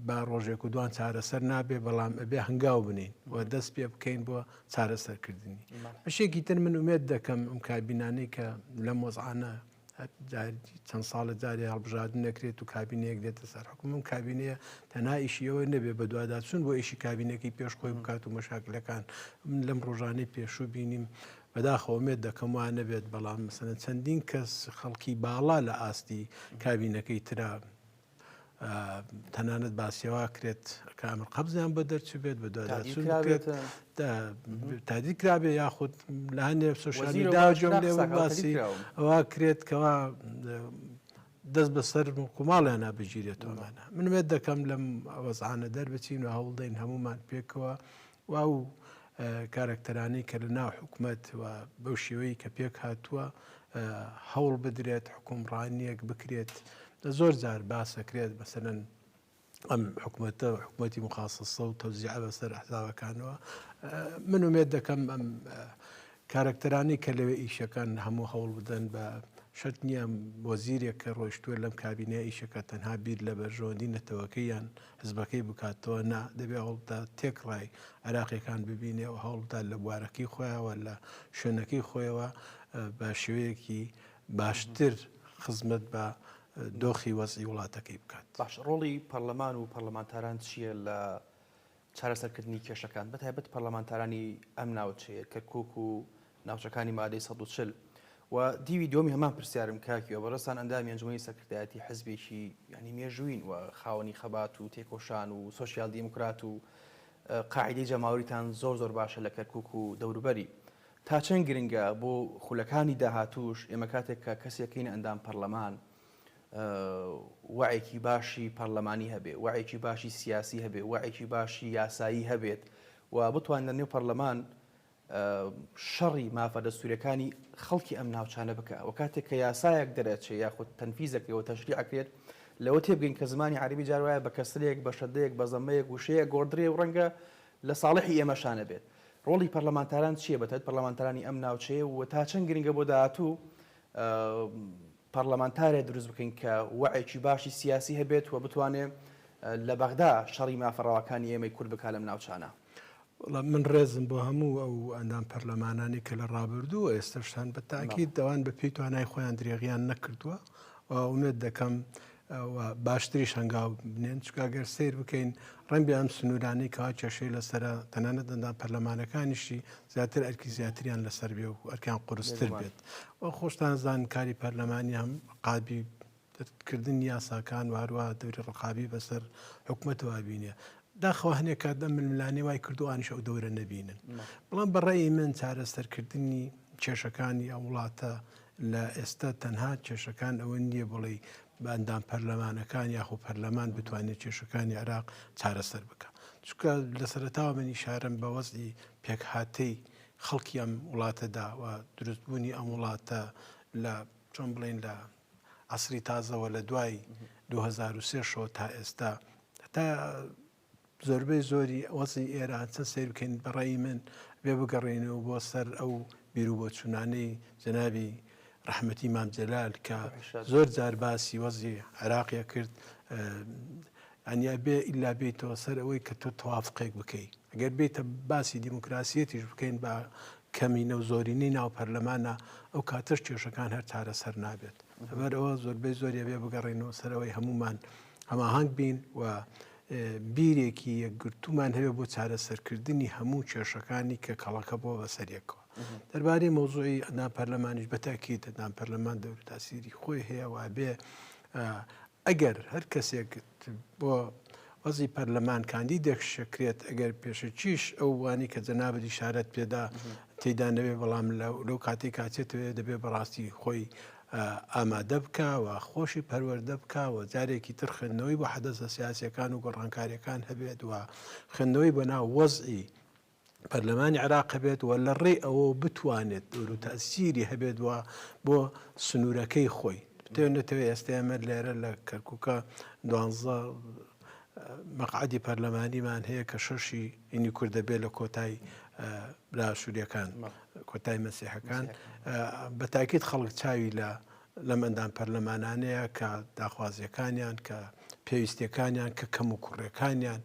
با ڕۆژێک و دوان چارەسەر نابێ بەڵام ئەبێ هەنگاو بنین و دەست پێ بکەین بۆ چارەسەرکردنی بەشێکی تر من ئومێد دەکەم ئەم کابینانەی کە لەم وەزعانە چەند ساڵە جارێ هەڵبژاردن نەکرێت و کابینەیەک دێتە سەر حکوم ئەم کابینەیە تەنها ئیشیەوە نەبێ بە دوواداچوون بۆ ئیشی کابینەکەی پێشخۆی بکات و مەشاکلەکان من لەم ڕۆژانەی پێشوو بینیم بەداخەوە ئومێد دەکەم وانە بێت بەڵام مەسەلەن چەندین کەس خەڵکی باڵا لە ئاستی کابینەکەی ترا تەنانەت باسیەوە کرێت کامر قەبزیان بە دەرچوو بێت بە دوواداچوون بکرێت تادی کرابێ یاخود لە هەندێ سۆشیالی داجۆم لێ باسی ئەوە کرێت کەوا دەست بەسەر کوماڵیان نابژیرێتەوە ئەمانە من وێت دەکەم لەم وەزعانە دەربچین و هەوڵدەین هەمومان پێکەوە و کارکتەرانەی کە لە ناو حکوومەت و بەو شێوەیە کە پێک هاتووە هەوڵ بدرێت حکومڕانیەک بکرێت زۆر جار باسەکرێت مەسەرەن ئەم حکوومەتی مخاسسە و تەوزیع بەسەر ئەحزابەکانەوە من ومێت دەکەم ئەم کارکتەرانی کە لەوێ ئیشەکان هەموو هەوڵ بدەن بە شەرت نییە وەزیرێک کە ڕۆیشتووە لەم کابینەیە ئیشەکە تەنها بیر لە بەرژەوەندی نەتەوەکەی یان حزبەکەی بکاتەوە نا دەبێ هەوڵدا تێکڕای عێراقیەکان ببینێ و هەوڵدا لە بوارەکەی خۆیەوە لە شوێنەکەی خۆیەوە بە شێوەیەکی باشتر خزمەت بە دۆخی وەزعی وڵاتەکەی بکات. باش ڕۆڵی پەرلەمان و پەرلەمانتاران چییە لە چارەسەرکردنی کێشەکان بەتایبەت پەرلەمانتارانی ئەم ناوچەیە کەرکووک و ناوچەکانی مادەی 140 و دیوی دۆمی هەمان پرسیارم کاکیەوە بەڕێستان ئەندامی ئەنجومەی سەکرتایەتی حزبێکی ینی مێژووین و خاوەنی خەبات و تێکۆشان و سۆشیال دیموکرات و قاعدەی جەماوریتان زۆر باشە لە کەرکووک و دەوروبەری تا چەند گرنگە بۆ خولەکانی داهاتوش ئێمە کاتێک کە کەسێکین ئەندام پەرلەمان وعیکی باشی پەرلەمانی هەبێ وعیکی باشی سیاسی هەبێ وعیکی باشی یاسایی هەبێت و بتوانین لە نێو پەرلەمان شەڕی مافە دەستوریەکانی خەڵکی ئەم ناوچانە بکە و کاتێک کە یاسایەک دەرەچێ یاخود تەنفیزەکەەوە تەشریعەکرێت لەوە تێبگەین کە زمانی عەربی جاروایە بە کەسرێک بە شەدەیەک بە زەمەیەک وشەیە گۆڕدرێ و ڕەنگە لە ساڵحی ئێمەشانە بێت ڕۆڵی پەرلەمانتاران چییە بەتایبەت پەرلەمانتارانی ئەم ناوچەیە و تا چەند گرنگە بۆ داهاتوو پەرلەمانتارێ دروست بکەین کە وعیکی باشی سیاسی هەبێت و بتوانێت لە بەغدا شەڕی مافەڕەوەکانی ئێمەی کورد بکات لەم ناوچانە. من ڕێزم بۆ هەموو ئەو ئەندام پەرلەمانانی کە لە ڕابردووە ئێستاشتان بە تاکید دەوان بە پێی توانای خۆیان درێغیان نەکردووە و ئومێد دەکەم باشتریش هەنگاو بنێن چکاگەر سیر بکەین ڕەنبی ئەم سنوورانی کەوا کێشەی لەسرە تەنانەت ئەندام پەرلەمانەکانیشی زیاتر ئەرکی زیاتریان لەسەر بێ و ئەرکیان قورستر بێت و خۆشتان زان کاری پەرلەمانی هەم قابی کردن یاساکان واروە دەوری ڕقابی بەسەر حکوومەتەوە بینێ داخەوە هەنێک کات دەم ململانی وای کردوانیش ئەو دەورە نەبینن بەڵام بەڕێی من چارەسەرکردنی کێشەکانی ئەو وڵاتە لە ئێستا تەنها کێشەکان ئەوە نییە بڵێ بە ئەندام پەرلەمانەکان یاخۆ پەرلەمان بتوانێت کێشەکانی عێراق چارەسەر بکە چونکە لە سەرەتاوە من ئیشارەم بە وەزعی پێکهاتەی خەڵکی ئەم وڵاتەدا و دروستبوونی ئەم وڵاتە لە چۆن بڵێن لە عەسری تازەوە لە دوای 2003 شەوە تا ئێستا تا زۆربەی زۆری وەزعی ئێرە چەند سیر بکەین بەڕێی من بێ بگەڕێنەوە بۆ سەر ئەو بیرروبۆچوونانەی جەنابی ڕەحمەتی مام جەلال کە زۆر جار باسی وەزی عێراقیە کرد ئەنیا بێ ئیلا بێتەوە سەر ئەوەی کە تۆ تەوافقێک بکەیت ئەگەر بێتە باسی دیموکراسیەتیش بکەین بە کەمینە و زۆرینەی ناو پەرلەمانە ئەو کاتەش کێشەکان هەر چارەسەر نابێت لەبەر ئەوە زۆربەی زۆریە بێ بگەڕێنەوە سەرەوەی هەمومان هەماهەنگ بین و بیرێکی یەکگرتومان هەیە بۆ چارەسەرکردنی هەموو کێشەکانی کە کەڵەکە بۆ بەسەرێکەوە دەربارەی مۆزوعی ئەدان پەرلەمانیش بەتاکید ئەدان پەرلەمان دەور تاسیری خۆی هەیە و بێ ئەگەر هەر کەسێک بۆ وەزی پەرلەمان کاندیدێک شەکرێت ئەگەر پێشەچیش ئەو وانی کە جەنابەتی شارەت پێدا تێدا نەوێ بەڵام لەو کاتی کاتێتەوێ دەبێ بەڕاستی خۆی ئامادە بکە و خۆشی پەروەردە بکە و جارێکی تر خوێندنەوەی بۆ حەدەسە سیاسیەکان و گۆڕانکاریەکان هەبێت و خوێندنەوەی بە ناو وەزئی پەرلەمانی عێراق هەبێت و لە ڕێی ئەوە بتوانێت دەور و تەسیری هەبێت وە بۆ سنوورەکەی خۆی بتێنێتەوە ئێستا ئێمە لێرە لە کەرکووکە 12 مەقعدی پەرلەمانیمان هەیە کە شەشی ئینی کوردە بێت لە کۆتای لاشووریەکان کۆتای مەسیحەکان بە تاکید خەڵک چاوی لە مەندان پەرلەمانانەیە کە داخوازیەکانیان کە پێویستەکانیان کە کەم و کوڕەکانیان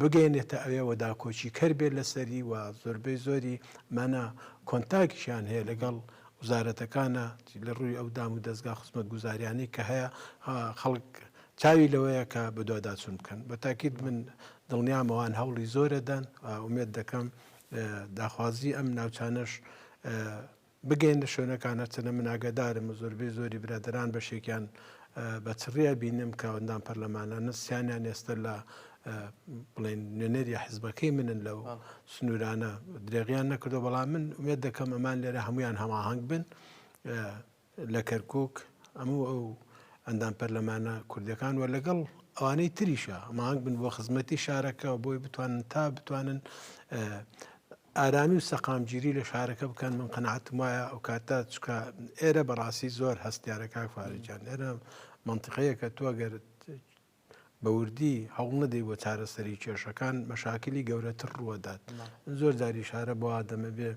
بگەێنێتە ئەوێ داکۆچی کەر بێت لەسەری و زۆربەی زۆری مانە کۆنتاکیشیان هەیە لەگەڵ وزارەتەکانە لە ڕووی ئەو دام و دەستگا خزمەت گوزاریانی کە هەیە خەڵک چاوی لەوەیە کە بەدواداچون بکەن بە تاکید من دڵنیامەوان هەوڵی زۆرەدەن ئومێد دەکەم داخوازی ئەم ناوچانەش بگەین لە شوێنەکان هەرچەنە من ئاگادارم زۆربەی زۆری برادەران بەشێکیان بە چڕیە بینم کە ئەوەندام پەرلەمانانە سییانیان ئێستا لە بڵێن نوێنەری حیزبەکەی منن لەو سنوورانە درێغیان نەکردو بەڵام من ئومێد دەکەم ئەمان لێرە هەمویان هەماهەنگ بن لە کەرکووک هەموو ئەو ئەندام پەرلەمانە کوردەکان وە لەگەڵ ئەوانەی تریشە ئەماهەنگ بن بۆ خزمەتی شارەکە بۆی بتوانن تا بتوانن ئارامی و سەقامگیری لە شارەکە بکەن من قەنەعەتم وایە ئەو کاتە چکە ئێرە بەڕاستی زۆر هەستیارەکە فارجیان ئێرە منتیقەیە کە تۆ گەرت بەوردی هەوڵ نەدەی بۆ چارەسەری کێشەکان مەشاکلی گەورەتر ڕوەدات زۆر جاری شارە بۆ ئادەمە بێ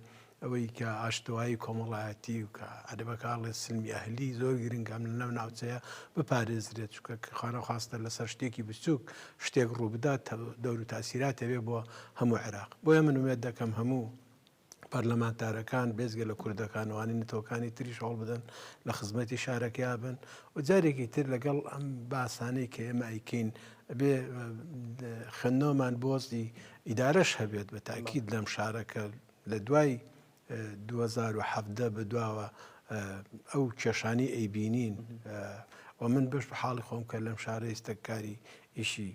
ئەوەی کە ئاشتوایی کۆمەڵایەتی و کە ئەدەبەکڵێ سلمی ئەهلی زۆر گرنگام لە نەو ناوچەیە بپارێزرێت چکە خانە خواستە لەسەر شتێکی بچووک شتێک ڕووبدات دەور و تاسیرات هەبێ بۆ هەموو عێراق بۆیە من ومێت دەکەم هەموو پەرلەمانتارەکان بێزگە لە کوردەکانەوانی نەتەوەکانی تریش هەوڵ بدەن لە خزمەتی شارەکەیا بن و جارێکی تر لەگەڵ ئەم باسانەی کە ئێمە ئەیکەین بێ خوێندنەوەمان بۆزی ئیدارەش هەبێت بە تاکید لەم شارەکە لە دوای 2017 بەدواوە ئەو کێشانی ئەیبینین و من بەش بە حاڵی خۆم کە لەم شارە ئێستەکاری ئیشی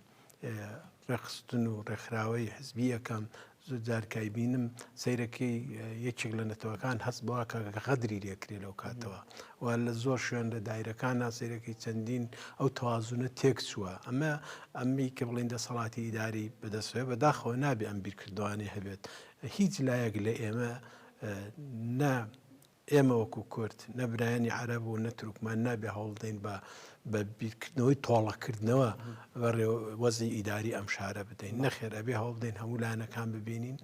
ڕێخستن و ڕێکخراوەی حزبی یەکەم زۆر جارکای بینم سەیرەکەی یەکێک لە نەتەوەکان هەست بەوە کە غەدری لێکرێ لەو کاتەوە و لە زۆر شوێن لە دایرەکانە سەیرەکەی چەندین ئەو تەوازونە تێک چووە ئەمەی کە بڵین دەسەڵاتی ئیداری بەدەستێ بەداخەوە نابێ ئەم بیرکردوانی هەبێت هیچ لایەک لە ئێمە نا ئێمە وەکو کورد نەبرایانی عەرەب و نەتروکمان نابێ هەوڵدەین بە بیرکردنەوەی تۆڵەکردنەوە بەڕێ وەزی ئیداری ئەم شارە بدەین نەخێر ئەبێ هەوڵدەین هەموو لایەنەکان ببینین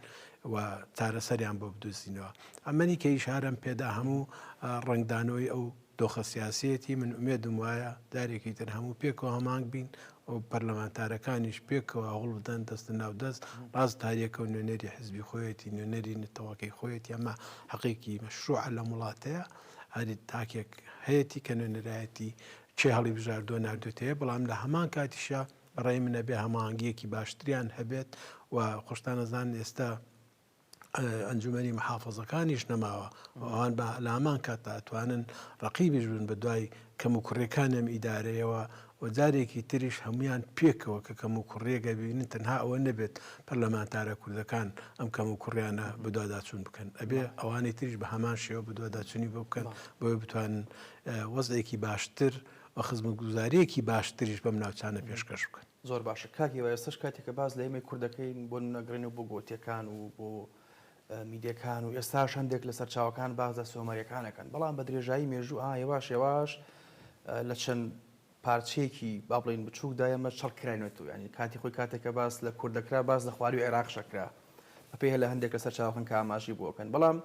و چارەسەریان بۆ بدۆزینەوە ئەمەنی کە ئیشارەم پێدا هەموو ڕنگدانەوەی ئەو دۆخە سیاسەتی من ئومێدم وایە دارێکی تر هەموو پێکەوە هەمانگ بین و پەرلەمانتارەکانیش پێکەوە هەوڵ بدەن دەستە ناودەست ڕاست تاریەکە و نوێنەری حزبی خۆیەتی نوێنەری نەتەوەکەی خۆیەتی ئەمە حەقیقی مەشروع لە وڵاتەیە هەری تاکێک هەیەی کە نوێنەرایەتی چێ هەڵی بژاردۆ نردوێتەیە بەڵام لە هەمان کاتیشە بەڕێی منە بێ هەماهەنگیەکی باشتریان هەبێت و خۆشتانەزان ئێستا ئەنجومەنی محافەزەکانیش نەماوە ئەوان بە لە هەمان کاتە ئەتوانن ڕەقیبیش بن بە دوای کەم و کوڕەکان ئەم ئیدارەیەوە و جارێکی تریش هەمویان پێکەوە کە کەم و کوڕێگە ببینن تەنها ئەوە نەبێت پەرلەمانتارە کوردەکان ئەم کەم و کوڕیانە بەدواداچوون بکەن ئەبێ ئەوانی تریش بە هەمان شێوە بەدواداچوونی بۆ بکەن بۆی بتوانن وەزێکی باشتر و خزمەتگوزاریەکی باشتریش بەم ناوچانە پێشکەش بکەن. زۆر باشە کاکی ئێستش کاتێککە باز لە ئێمەی کوردەکەین بۆ نەگرێنەوە بۆ گۆتیەکان و بۆ میدیەکان و ئێستاش هەندێک لەسەر چاوەکان بازە سۆمەریەکانەکەن بەڵام بە درێژایی مێژوو یێواش یێواش لە چەند پارچەیەکی با بڵین بچووکدا ئێمە چەڵکراینێتەوە ینی کاتی خۆی کاتێکە باس لە کوردەکرا باز لە خواری و عێراق شەکرا بەپێ لە هەندێک لەسەر چاوەکان کە ئاماژی بۆکەن بەڵام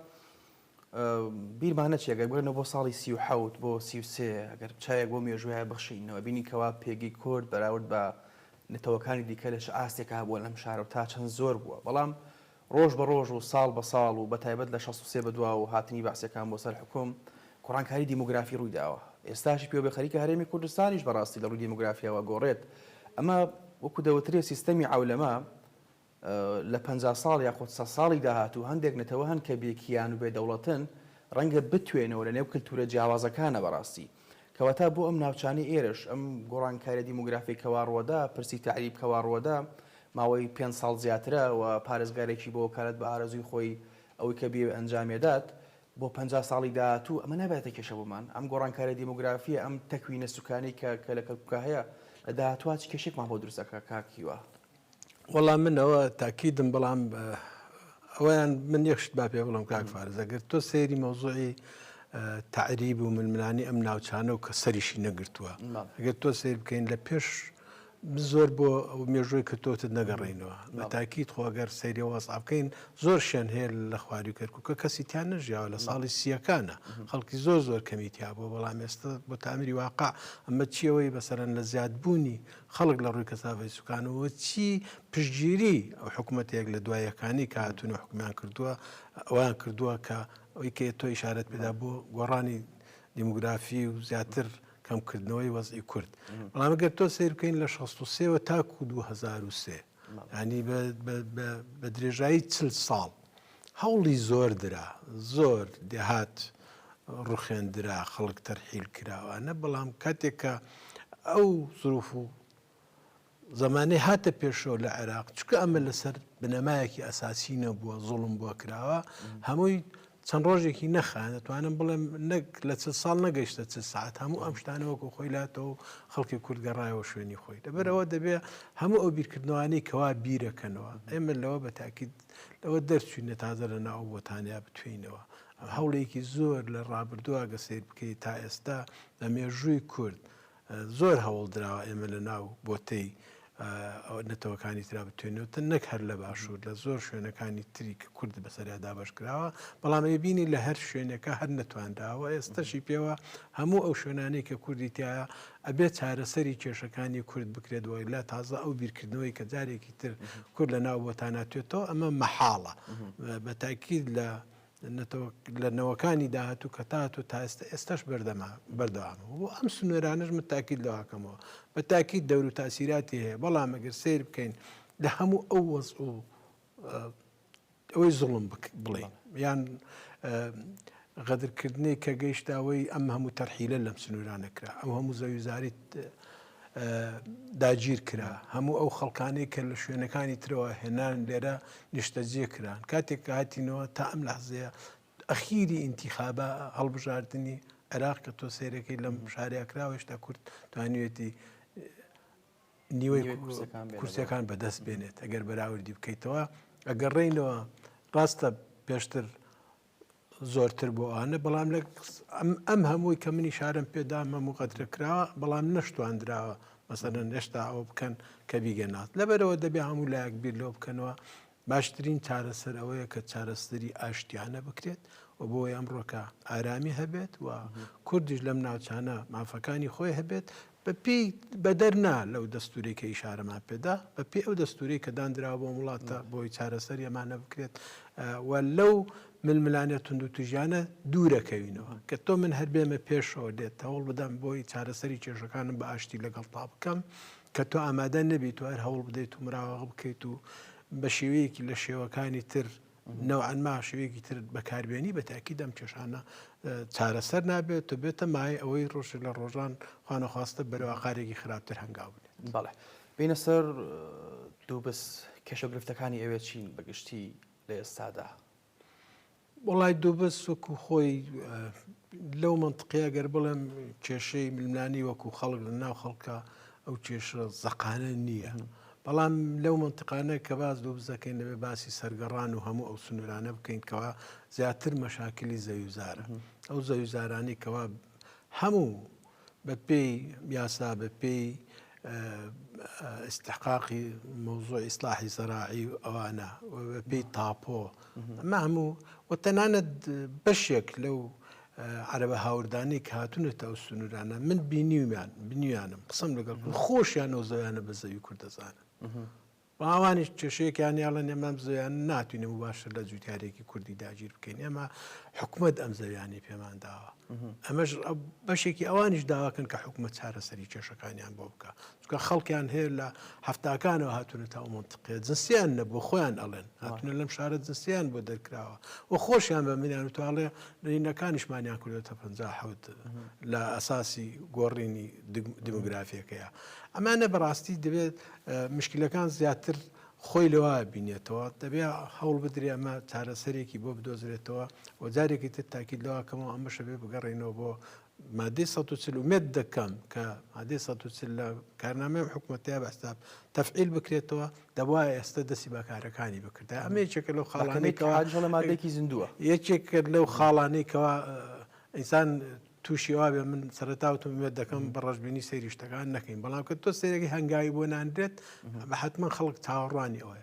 بیرمانە چێگە بگەنەوە بۆ ساڵی 37 بۆ 33 ئەگەر چایەک بۆ مێژوایە بخشینەوە بینی کەوا پێگی کورد بەراورد بە نەتەوەکانی دیکە لەش ئاستێکا بووە لەم شارە و تا چەند زۆر بووە بەڵام ڕۆژ بە ڕۆژ و ساڵ بە ساڵ و بەتایبەت لە 63 بەدوا و هاتنی باسیەکان بۆ سەر حکوم کوڕانکاری دیموگرافی ڕوویداوە ئێستاشی پێوە بە خەریکە هەرێمی کوردستانیش بەڕاستی لە ڕووی دیموگرافیاوە گۆڕێت ئەمە وەکو دەوترێ سیستەمی عولەما لە 50 ساڵ یاخود 100 ساڵی داهاتوو هەندێک نەتەوە هەن کە بێکیان و بێدەوڵەتن ڕەنگە بتوێنەوە لە نێو کلتورە جیاوازەکانە بەڕاستی کەواتە بۆ ئەم ناوچانی ئێرش ئەم گۆڕانکاریە دیموگرافی کەوا ڕوەدا پرسی تعریب کەوا ڕوەدا ماوەی 5 ساڵ زیاترە و پارێزگارێکی بۆ وەکالەت بە ئارەزووی خۆی ئەوەی کە بێ ئەنجامێدات بۆ 50 ساڵی داهاتوو ئەمە نابێتە کێشە بۆمان ئەم گۆڕانکاریە دیموگرافیە ئەم تەکوینە سوکانی کە لە کەلکوکە هەیە لە داهاتووە چ کێشێکمان بۆ دروستەکە کاکیوە وەڵام منەوە تاکیدم بەڵام ئەویان من یەکشت با پێ بڵم کاک فارز ئەگەر تۆ سەیری مەوزوعی تعریب و ململانی ئەم ناوچانە و کە سەریشی نەگرتووە ئەگەر تۆ سیر بکەین لە پێش زۆر بۆ مێژووی کە تۆتت نەگەڕێنەوە بە تاکیید خۆگەر سەیری وەسا بکەین زۆر شوێن هەیە لە خواری کەرکووکە کەسی تیان نەژیاوە لە ساڵی سیەکانە خەڵکی زۆر کەمیتیا بۆ بەڵام ئێستا بۆ تامیری واقع ئەمە چیەوەی بەسەرەن لە زیادبوونی خەڵک لە ڕووی کەسافەی سوکانەوە چی پشتگیری ئەو حکوومەتێک لە دوایەکانی کە هاتوونە حکومیان کردووە ئەویان کردووە کە ئەوەی کە تۆ ئیشارەت پێدا بۆ گۆڕانی دیموگرافی و زیاتر کەمکردنەوەی وەزئی کورد بەڵام ئەگەر تۆ سیر بکەین لە 63 تاکو 2003 ینی بە درێژایی 40 ساڵ هەوڵی زۆر درا زۆر دێهات ڕوخێندرا خەڵک تەرحیل کراوانە بەڵام کاتێکە ئەو ظروف و زمانەی هاتە پێشەوە لە عێراق چکە ئەمە لەسەر بنەمایەکی ئەساسی نەبووە زوڵم بووە کراوە هەمووی چەند ڕۆژێکی نەخان دەتوانم بڵێم لە چ ساڵ نەگەیشتە چ ساعت هەموو ئەم شتانەوەکو خۆی لاتەوە خەڵکی کورد گەڕایەوە شوێنی خۆی لەبەرەوە دەبێ هەموو ئەو بیرکردنەوەی کەوا بیرەکەنەوە ئێمە لەوە بە تاکید لەوە دەرچوینە تازە لە ناو بۆتانیا بتوێنەوە هەوڵێکی زۆر لە ڕابردووە گە سیر بکەیت تا ئێستا لە مێژووی کورد زۆر هەوڵ درراوە ئێمە لە ناو بۆتەی نەتەوەکانی ترا بتوێنێتە نەک هەر لە باشوور لە زۆر شوێنەکانی تری کە کورد بەسەریا بەش کراوە بەڵام بینی لە هەر شوێنەکە هەر نەتوانداوە ئێستاشی پێوە هەموو ئەو شوێنانەی کە کوردی تایە ئەبێت چارەسەری کێشەکانی کورد بکرێتەوە لە تازە ئەو بیرکردنەوەی کە جارێکی تر کورد لە ناو بۆتاناتوێتەوە ئەمە مەحاڵە بە تاکید لە نەوەکانی داهاتوو کە تاهاتوو تا ئێستاش بەردەوامە و ئەم سنوێرانش من تاکید لەواکەمەوە بە تاکید دەور و تاسیراتی هەیە بەڵام ئەگەر سیر بکەین لە هەموو ئەو وەزع و ئەوەی زوڵم بڵێ یان غەدرکردنی کە گەیشتاوەی ئەم هەموو تەرحیلە لەم سنوورانە کرا ئەو هەموو زەویزاریت داگیر کرا هەموو ئەو خەڵکانەی کە لە شوێنەکانی ترەوە هێنان لێرە نیشتەجێ کران کاتێک کە هاتینەوە تا ئەم لەحزەیە ئەخیری ئینتیخابە هەڵبژاردننی عێراق کە تۆ سیرەکەی لەم شاریا کراوە هێشتا کورد توانوێتی نیوەی کورسەکان بەدەست بێنێت ئەگەر بەراوردی بکەیتەوە ئەگەڕێینەوە ڕاستە پێشتر زۆرتر بۆ ئەوانە بەڵام ئەم هەمووی کە منی شارم پێدام هەموو قەدرەکراوە بەڵام نەشتواندراوە مەسەرەن هێشتا ئەوە بکەن کە بیگەنات لەبەرەوە دەبێ هەموو لایەک بیر لەوە بکەنەوە باشترین چارەسەر ئەوەیە کە چارەسەری ئاشتیانە بکرێت و بۆی ئەمڕۆکە ئارامی هەبێت و کوردیش لەم ناوچانە مافەکانی خۆی هەبێت بەپێی بەدەرنا لەو دەستوری کە ئیشارەمان پێدا بەپێی ئەو دەستوری کە دانراوە بۆ وڵاتە بۆی چارەسەر ئەمانە بکرێت و لەو ململانێت تونند و توژیانە دوورەکەوینەوە کە تۆ من هەر بێمە پێشەوە دێت هەوڵ بدەم بۆی چارەسەری کێشەکانم بە ئاشتی لەگەڵ تا بکەم کە تۆ ئامادە نەبیت و هەر هەوڵ بدەیت و مراوەغ بکەیت و بە شێوەیەکی لە شێوەکانی تر نەوەعەنما شێوەیەکی تر بەکاربیێنی بە تاکید ئەم کێشانە چارەسەر نابێت و بێتە مای ئەوەی ڕۆژ لە ڕۆژان خوانەخواستە بەرەوەقارێکی خراپتر هەنگاو بێت. بەڵێ بینە سەر دوو بەس کێشە گرفتەکانی ئەوێ چین بەگشتی لە ئێستادا وڵای دووبەست وەکو خۆی لەو منطقەیە گەر بڵێم کێشەی ململانی وەکو خەڵک لە ناو خەڵکە ئەو کێشە زەقانە نییە بەڵام لەو منطقانە کە باز دووبزەکەین لەبێ باسی سەرگەڕان و هەموو ئەو سنوورانە بکەین کەوا زیاتر مەشاکلی زەویزارە ئەو زەویزارانی کەوا هەموو بە پێی یاسا بە پێی استحقاق موضوع إصلاح زراعي أوانا وبي تابو ما همو وتناند بشك لو عربة هاورداني كهاتونة أو سنورانا من بنيوانم قسم لقل خوش يعني وزيانا بزيو كردزانا وأوانش تشيك يعني على نمام زيان ناتوني مباشر لزوجاريكي كردي داجير بكين أما حكومة أم زياني في مان داوا أماش بشيكي أوانش داوا كان كحكومة سارة سري تشكاني عن بوبكا تكون خلق كان هي حفتا كانوا هاتون تاو منطقية زنسيان نبو خوان ألين هاتون لم شارد زنسيان بودر كراوا وخوش يعني من يعني توالي لأن كانش ماني عن كل تفنزا حود لا أساسي قوريني ديموغرافيا كيا أما أنا براستي دبيت مشكلة كان زياتر خوي لوا بينيتوا دبي حول بدري أما تعالى سريكي بو بدوزريتوا وذلك التأكيد لوا كمان أما شباب قرينوا بو مادة صوت سلو مادة كم كمادة صوت سلو كارنامة حكومة تابع حساب تفعيل بكريتوا دواء استدسي بكاركاني بكرتا أما يشكل لو خالاني كوا حاجة ولا مادة كي زندوة يشكل لو خالاني كوا إنسان توشي وابي من سرتاوت مادة كم برج بيني سيري اشتغل نكين بلا كنت سيري هنجاي بونا عندت حتما خلق تعراني أوي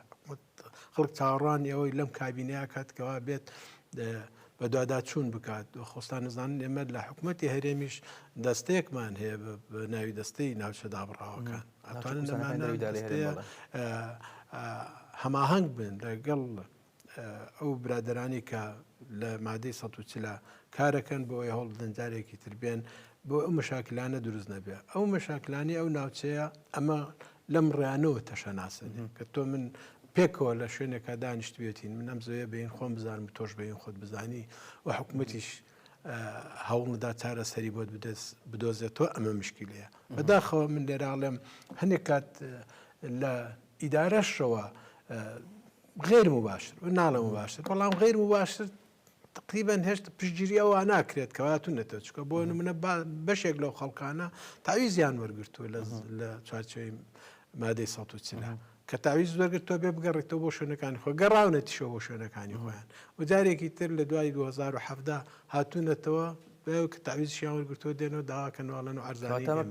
خلق تعراني أوي لم كابينيا كات كوا بيت بدوادات شون بكات وخصوصا نزان يمد لحكومتي هرميش دستيك مان هي بناوي دستي ناو شدا براو كان أتوانى معنا دستي هما هنگ بن لقل أو برادراني كا لمادي صوت سلا كاركن بو يهول دنجاري كي تربين بو مشاكلانه دروز نبيا أو مشاكلاني أو ناوتشيا أما لم رانو تشناسني كتو من بيكو ولا شنو كذا نشتبيتين من أمزوية بين خوم بزار متوش بين خود بزاني وحكومتيش هول ندات سارة سري بود بدوزتو أما مشكلة بداخل من العالم هنكات لا إدارة شوا غير مباشر ونعلم مباشر والله غير مباشر تقريبا هشت بجري أو أنا كريت كواتو نتوش كبون من بشيء لو خلقنا تعويز يعني ورقرتو لا شوي مادة صوت وتسلا كتعويز ورقرتو بيبقرتو بوشنا كان خو قراونا تشو بوشنا كان يخوان وذلك يتر لدواي 2007 هاتونا توا كتعويز شيء ورقرتو دينو دا كانوا على نوع عرزاني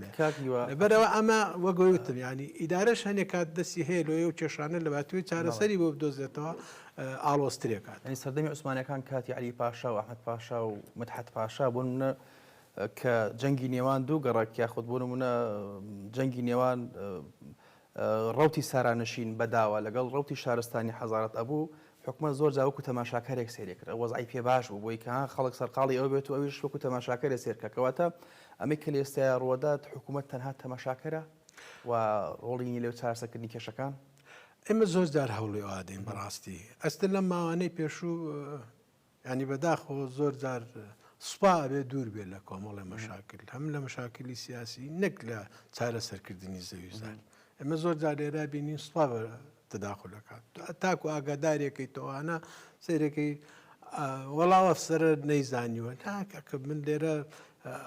بدأ أما وقويتم يعني إدارش هني كات دسي هي لو يوتشان اللي باتوي ترى سري بودوزتوا على أستريكات يعني سردمي عثماني كان كاتي علي باشا وأحمد باشا ومدحت باشا بون كجنگي نيوان دو قرك ياخذ بون من جنگي نيوان روتي سارانشين بداوة لقال روتي شارستاني حضارة أبو حكومة زور جاوكو تماشاكرێک سێری کرد وەزعی پێ باش بوو بۆی کە خەڵک سەرقاڵی ئەو بێت و ئەویش وەکو تەماشاکەرە سێرکە کەواتە ئەمەی کە لە ئێستا ڕوەدات حکوومەت تەنها تەماشاکەرە و ڕۆڵی لێو چارەسەرکردنی کێشەکان ئێمە زۆر جار هەوڵی ئادەین بەڕاستی ئەستە لەم ماوانەی پێشوو ینی بەداخەوە زۆر جار سوپا ئەبێ دوور بێت لە کۆمەڵی مەشاکل هەم لە مەشاکلی سیاسی نەک لە چارەسەرکردنی زەویزار ئێمە زۆر جار لێرا بینین سوپا تداخلەکات تاکو ئاگادارێکی تۆوانە سیرەکەی وەڵاو ئەفسەرە نەیزانیوە ناکە من لێرە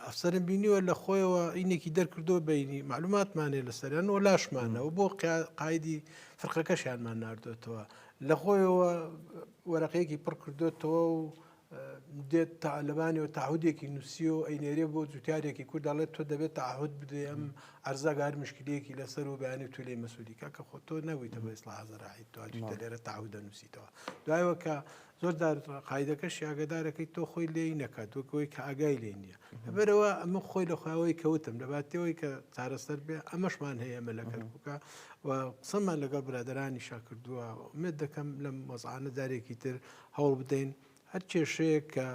ئەفسەرم بینیوە لە خۆیەوە ئینێکی دەرکردۆ بینی معلوماتمانێ لەسەریان و لاشمانەوە بۆ قایدی فرقەکەشیانمان ناردوێتەوە لە خۆیەوە وەرەقەیەکی پڕ کردوێتەوە و دێت تاالبانی و تعهودێکی نووسی و ئەینێرێ بۆ جوتیارێکی کورد دەڵێت تۆ دەبێت تعهود بدێ ئەم ئەرزاگار مشکلەیەکی لەسەر و بەیانی تو لێ مەسوولی کاکە خۆ تۆ نەبوویتە بە ئیسلاح زەراعی تۆ دوتە لێرە تعهودە نووسیتەوە دوایەوە کە زۆر قاعدەکەش ئاگدارەکەی تۆ خۆی لێی نەکات وەکەوەی کە ئاگای لێ نییە لەبەرەوە ئەمە خۆی لە خۆیەوەی کەوتم لەباتەوەی کە چارەسەر بێ ئەمەشمان هەیە ئەمە لە کەرکووکە و قسەمان لەگەڵ برادرانی شاکردووە ئومێد دەکەم لەم وەزعانە جارێکی تر هەوڵ بدەین هەر کێشەیەک کە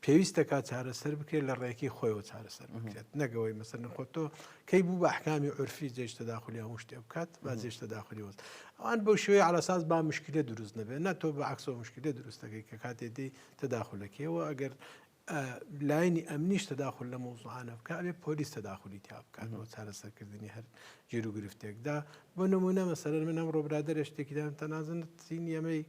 پێویستە کات چارەسەر بکرێت لە ڕێکی خۆیەوە چارەسەر بکرێت نەگەوەی مەسەرن خۆ تۆ کەی بوو بە ئەحکامی عورفی جێش تەداخلی هەموو شتێ بکات با جێش تەداخلی وەست ئەوان بەو شێوەیە على ئەساس با مشکلە دروست نەبێت نە تۆ بەعکسەوە مشکلە دروستەکەی کە کاتێ دێی تەداخلەکەیەوە ئەگەر لایەنی ئەمنیش تەداخل لە مۆزوعانە بکات ئەبێ پۆلیس تەداخلی تیا بکات بۆ چارەسەرکردنی هەر گیر و گرفتێکدا بۆ نمونە مەسەلەن من ئەمڕۆ برادەرە شتێکی دام تەنازن سینی ئەمەی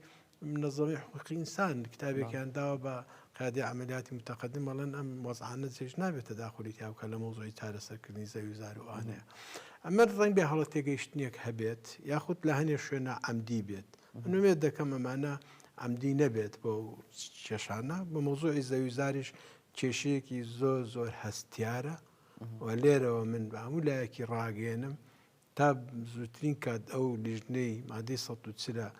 منظمة حقوق إنسان كتابي كان داوا بقيادة عمليات متقدمة لأن أم وضعنا زيج نابي تداخلي تاعو كلا موضوع تارة سكرني زي وزار وأنا أما الرنج بحالة تيجيشتنيك هبيت ياخد لهني شونا عمدي بيت إنه ميدا كما معنا عمدي نبيت بو شاشانا بموضوع زي وزارش تشيكي زور هستيارة وليرة ومن بعملها كي راجينم تا زووترین کات ئەو لیژنەی مادەی ١40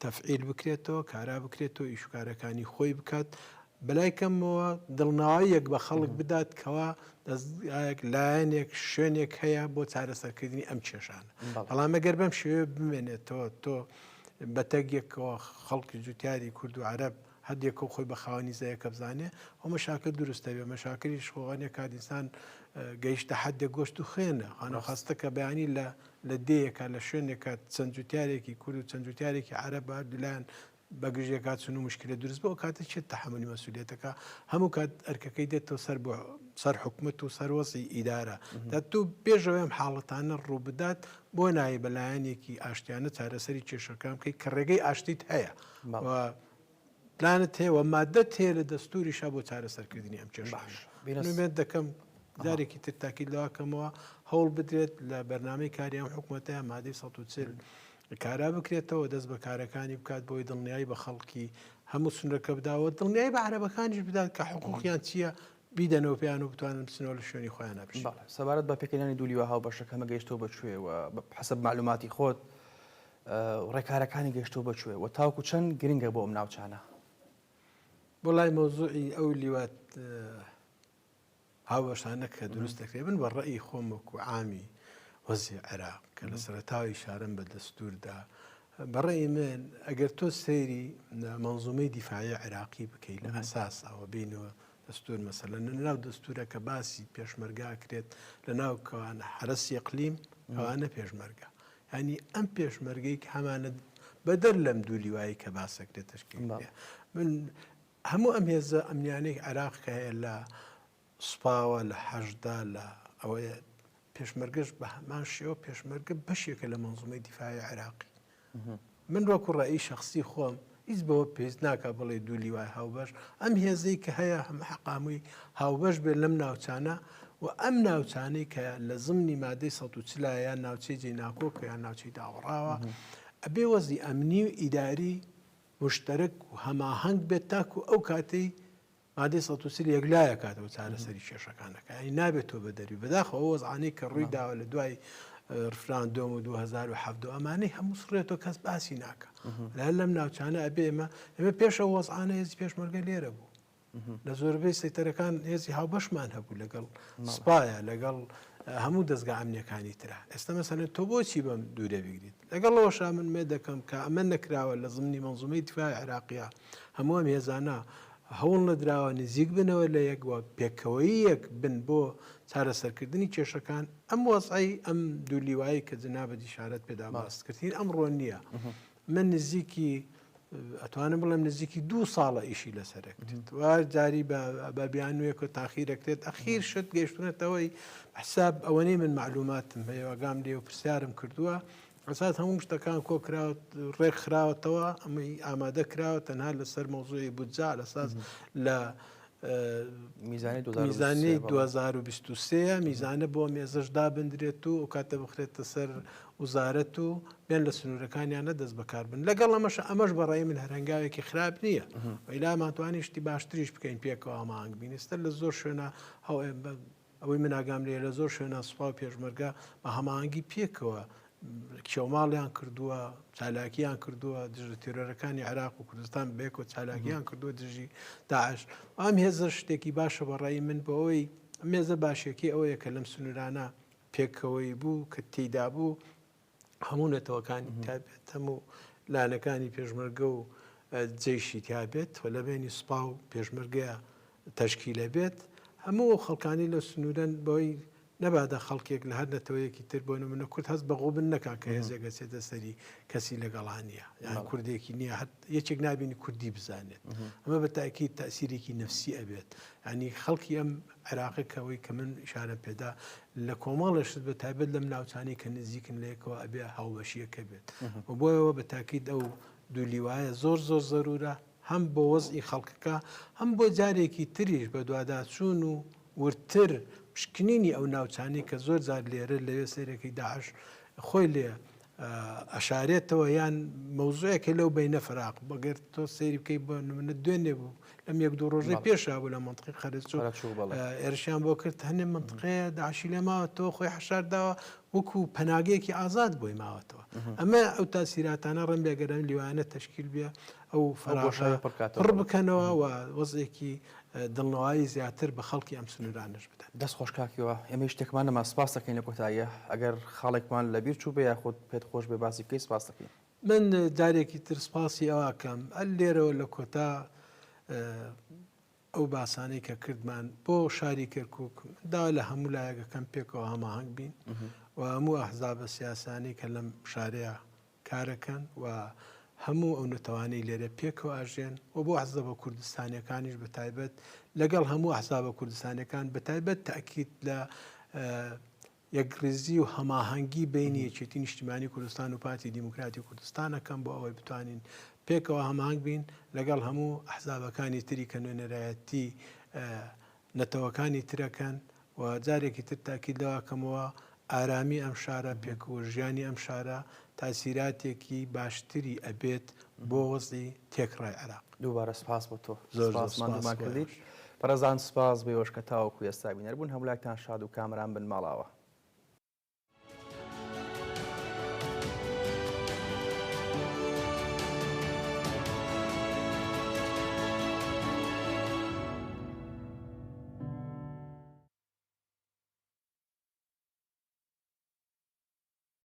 تەفعیل بکرێتەوە کارا بکرێتەوە ئیشوکارەکانی خۆی بکات بەلای کەمەوە دڵناویەک بە خەڵک بدات کەوا دەستگایەک لایەنێک شوێنێک هەیە بۆ چارەسەرکردنی ئەم کێشانە بەڵام ئەگەر بەم شێوێ بمێنێتەوە تۆ بەتەگێکەوە خەڵکی جوتیاری کورد و عەرەب هەردێکەوە خۆی بە خاوەنی زەیەکە بزانێ ئەو مەشاکل دروستە بێ مەشاکری شۆوانێک کادیسان گەیشتە حدێک گۆشت و خوێنە خانەخواستە کە بەیانی لە دەیەکە لە شوێنێکە چەند جوتیارێکی کورد و چەند جوتیارێکی عەرەب هەردوولایەن بەگژێکات چون و مشکلە دروست بۆ کاتە چێت تەحملی مەسئولیەتەکە هەموو کات ئەرکەکەی دێتەوە سەر بۆ سەر حکومت و سەرۆسی ئیدارە دا تو پێشەوەی ئەم حاڵەتانە ڕوو بدات بۆ نایە بەلایەنێکی ئاشتیانە چارەسەری کێشەکان بکەیت کە ڕێگەی ئاشتیت هەیە پلانت هەیە و مادەت هەیە لە دەستوریشە بۆ چارەسەرکردنی ئەم کێشانە دەکەم جارێکی تر تاکید لەواکەمەوە هەوڵ بدرێت لە بەرنامەی کاری ئەم حکومەتەیە مادەی 140 کارا بکرێتەوە دەست بە کارەکانی بکات بۆی دڵنیایی بە خەڵکی هەموو سنوورەکە بداوە دڵنیایی بە عەرەبەکانیش بدات کە حقوقیان چییە بیدەنەوە پێیان و بتوانن بچنەوە لە شوێنی خۆیان نەبش. سەبارەت بە پێکەنانی دوولیوە هاوبەشەکەمە گەیشتەوە بەکوێوە حەسەب معلوماتی خۆت ڕێکارەکانی گەیشتەوە بەکوێ و تاوکو چەند گرنگە بۆ ئەم ناوچانە بۆ لای مۆزوعی ئەو لیوات هاوبەشانە کە دروست دەکرێت بن بە ڕێی خۆم وەکو عامی وەزی عێراق کە لە سەرەتاوی شارم بە دەستوردا بەڕێی من ئەگەر تۆ سەیری مەنزومەی دیفاعی عێراقی بکەیت لە ئەساسەوە بینەوە دەستور مەسەلەن لە ناو دەستورە کە باسی پێشمەرگا کرێت لە ناو کەوانە حرەسی ئیقلیم ئەوانە پێشمەرگە ینی ئەم پێشمەرگەی کە هەمانە بەدەر لەم دوولیوایی کە باسەکرێت تشکیل من هەموو ئەم هێزە ئەمنیانەی عێراق کە هەیە لە سوپاوە لە حەشدا لە ئەوەیە پێشمەرگەش بە هەمان شێوە پێشمەرگە بەشێکە لە مەنزومەی دیفاعی عێراقی من وەکو ڕێی شەخصی خۆم هیچ بەوە پێویست ناکە بڵێ دوولیوای هاوبەش ئەم هێزەی کە هەیە هەمە حەقامووی هاوبەش بێت لەم ناوچانە و ئەم ناوچانەی کە لە زمنی مادەی 140 یان ناوچەی جێناکۆکە یان ناوچەی داوەڕاوە ئەبێ وەزی ئەمنی و ئیداری مشترک و هەماهەنگ بێت تاکو ئەو کاتەی مادەی 140 یەکلایە کاتەوە چارەسەری کێشەکانەکە ئەی نابێت تۆ بە دەروی بەداخەوە ئەو وەزعانەی کە ڕووی داوە لە دوای ڕفراندۆم و 2007 ئەمانەی هەموو سڕێتەوە کەس باسی ناکە لەم ناوچانە ئەبێ ئێمە پێشەوە وەزعانە هێزی پێشمەرگە لێرە بوو لە زۆربەی سەیتەرەکان هێزی هاوبەشمان هەبوو لەگەڵ سوپایە لەگەڵ هەموو دەستگا ئەمنیەکانی ترا ئێستا مەسەلەن تۆ بۆچی بەم دوورە بگریت لەگەڵەوەشا من مێ دەکەم کە ئەمە نەکراوە لە زمنی مەنزومەی دیفاعی عێراقیە هەموو ئەم هێزانە هەوڵ نەدراوە نزیک بنەوە لە یەک وە پێکەوەییەک بن بۆ چارەسەرکردنی کێشەکان ئەم وەزعی ئەم دوولیوایی کە جنابەت ئیشارەت پێدا باستکردین ئەمڕۆ نییە من نزیکی ئەتوانم بڵێم نزیکی 2 ساڵە ئیشی لەسەرکرێت وا جاری بە بیانوێک و تاخیرەکرێت ئەخیر شت گەیشتونەتەوەی حساب ئەوەنەی من معلوماتم هەیە ئەگام لێ و پرسیارم کردووە ئەساس هەموو شتەکان کۆکراوە ڕێک خراوەتەوە ئەمەی ئامادە کراوە تەنها لەسەر مۆزوعی بودجا لەساس لە میزانی 2023 میزانە بۆ مێزەشدا بندرێت و کاتە بخرێتە سەر وزارەت و بێن لە سنوورەکانیانە دەست بەکار بن لەگەڵ ئەمەش بەڕێی من هەرەنگاوێکی خراپ نییە ویلامانتوانی شتی باشتریش بکەین پێکەوە ئامانگ بینستە لە زۆر شوێنە ئەوەی من ئاگام لێ لە زۆر شوێنە سوپا و پێشمەرگە بە هەماهەنگی پێکەوە کێوماڵیان کردووە چالاکییان کردووە دژە تێرۆرەکانی عێراق و کوردستان بێکەوە چالاکییان کردووە دژی داعش ئەم هێزە شتێکی باشە بەڕێی من بەوەی مێزە باشێکی ئەوەیە کە لەم سنوورانە پێکەوەی بوو کە تێیدا بوو هەموو نەتەوەکانی تابێت هەموو لانەکانی پێشمەرگە و جێیشی تابێت و لە بینی سوپا و پێشمەرگەیە تەشکیلە بێت هەموو خەڵکانی لە سنوورەن بۆی نەبادە خەڵکێک لە هەر نەتەوەیەکی تر بۆ منە کورد هەست بەغوبن نەکا کە هێزێکە چێتە سەری کەسی لەگەڵانیە یان کوردێکی نییە یەکێک نابینی کوردی بزانێت ئەمە بە تاکید تەسیرێکی نەفسی ئەبێت ینی خەڵکی ئەم عێراقەکەوەی کە من شارە پێدا لە کۆمەڵەشت بە تایبەت لەم ناوچانەی کە نزیکن لەیەکەوە ئەبێ هاوبەشیەکە بێت و بۆیەوە بە تاکید ئەو دوولیوایە زۆر زەرورە هەم بۆ وەزئی خەڵکەکە هەم بۆ جارێکی تریش بە دوواداچوون و ورتر پشکنینی ئەو ناوچانی کە زۆر جار لێرە لەوێ سەرەکەی داعش خۆی لێ ئەشارێتەوە یان مەوزوعێکی لەو بینە فراق بەگەر تۆ سەیری بکەی بۆ منە دوێنێ بوو لەم یەک دوو ڕۆژەی پێشا بوو لە منطقی خەرچوو ئێرشیان بۆ کرد هەنێ منطقەیە داعشی لە ماوە تۆ خۆی حەشارداوە وەکو پەناگەیەکی ئازاد بۆی ماوەتەوە ئەمە ئەو تاسیراتانە ڕەن بێگەران لیوانە تەشکیل بێ ئەو فەراشە پڕ بکەنەوە و وەزێکی دڵنەوەی زیاتر بە خەڵکی ئەم سنوورانش بدەن. دەست خۆشکاکیەوە ئێمە شتێکمان نەما سپاس دەکەین لە کۆتاییە ئەگەر خاڵێکمان لەبیر چوو بێ یاخود پێت خۆش بێ باسی بکەی سپاس دەکەین. من جارێکی تر سپاسی ئەوەکەم ئەل لێرەوە لە کۆتا ئەو باسانەی کە کردمان بۆ شاری کەرکووک دا لە هەموو لایەکەکەم پێکەوە هەماهەنگ بین و هەموو ئەحزابە سیاسانی کە لەم شارەیە کارەکەن و هەموو ئەو نەتەوانەی لێرە پێکەوە ئاژێن و بۆ حەزبە کوردستانیەکانیش بەتایبەت لەگەڵ هەموو ئەحزابە کوردستانەکان بەتایبەت تاکید لە یەکریزی و هەماهەنگی بینی یەکێتی نیشتیمانی کوردستان و پارتی دیموکراتی کوردستانەکەم بۆ ئەوەی بتوانین پێکەوە هەماهەنگ بین لەگەڵ هەموو ئەحزابەکانی تری کە نوێنەرایەتی نەتەوەکانی ترەکەن و جارێکی تر تاکید لەوەکەمەوە ئارامی ئەم شارە پێکەوە ژیانی ئەم شارە تاسیراتێکی باشتری ئەبێت بۆ وەزی تێکڕای عێراق. دووبارە سپاس بۆ تۆ زۆرمان کردیت. بەڕێزان سپاس بێوەش کە تاوەکو ئێستا بینەر بوون هەموو لایەکتان شاد و کامران بن ماڵاوە.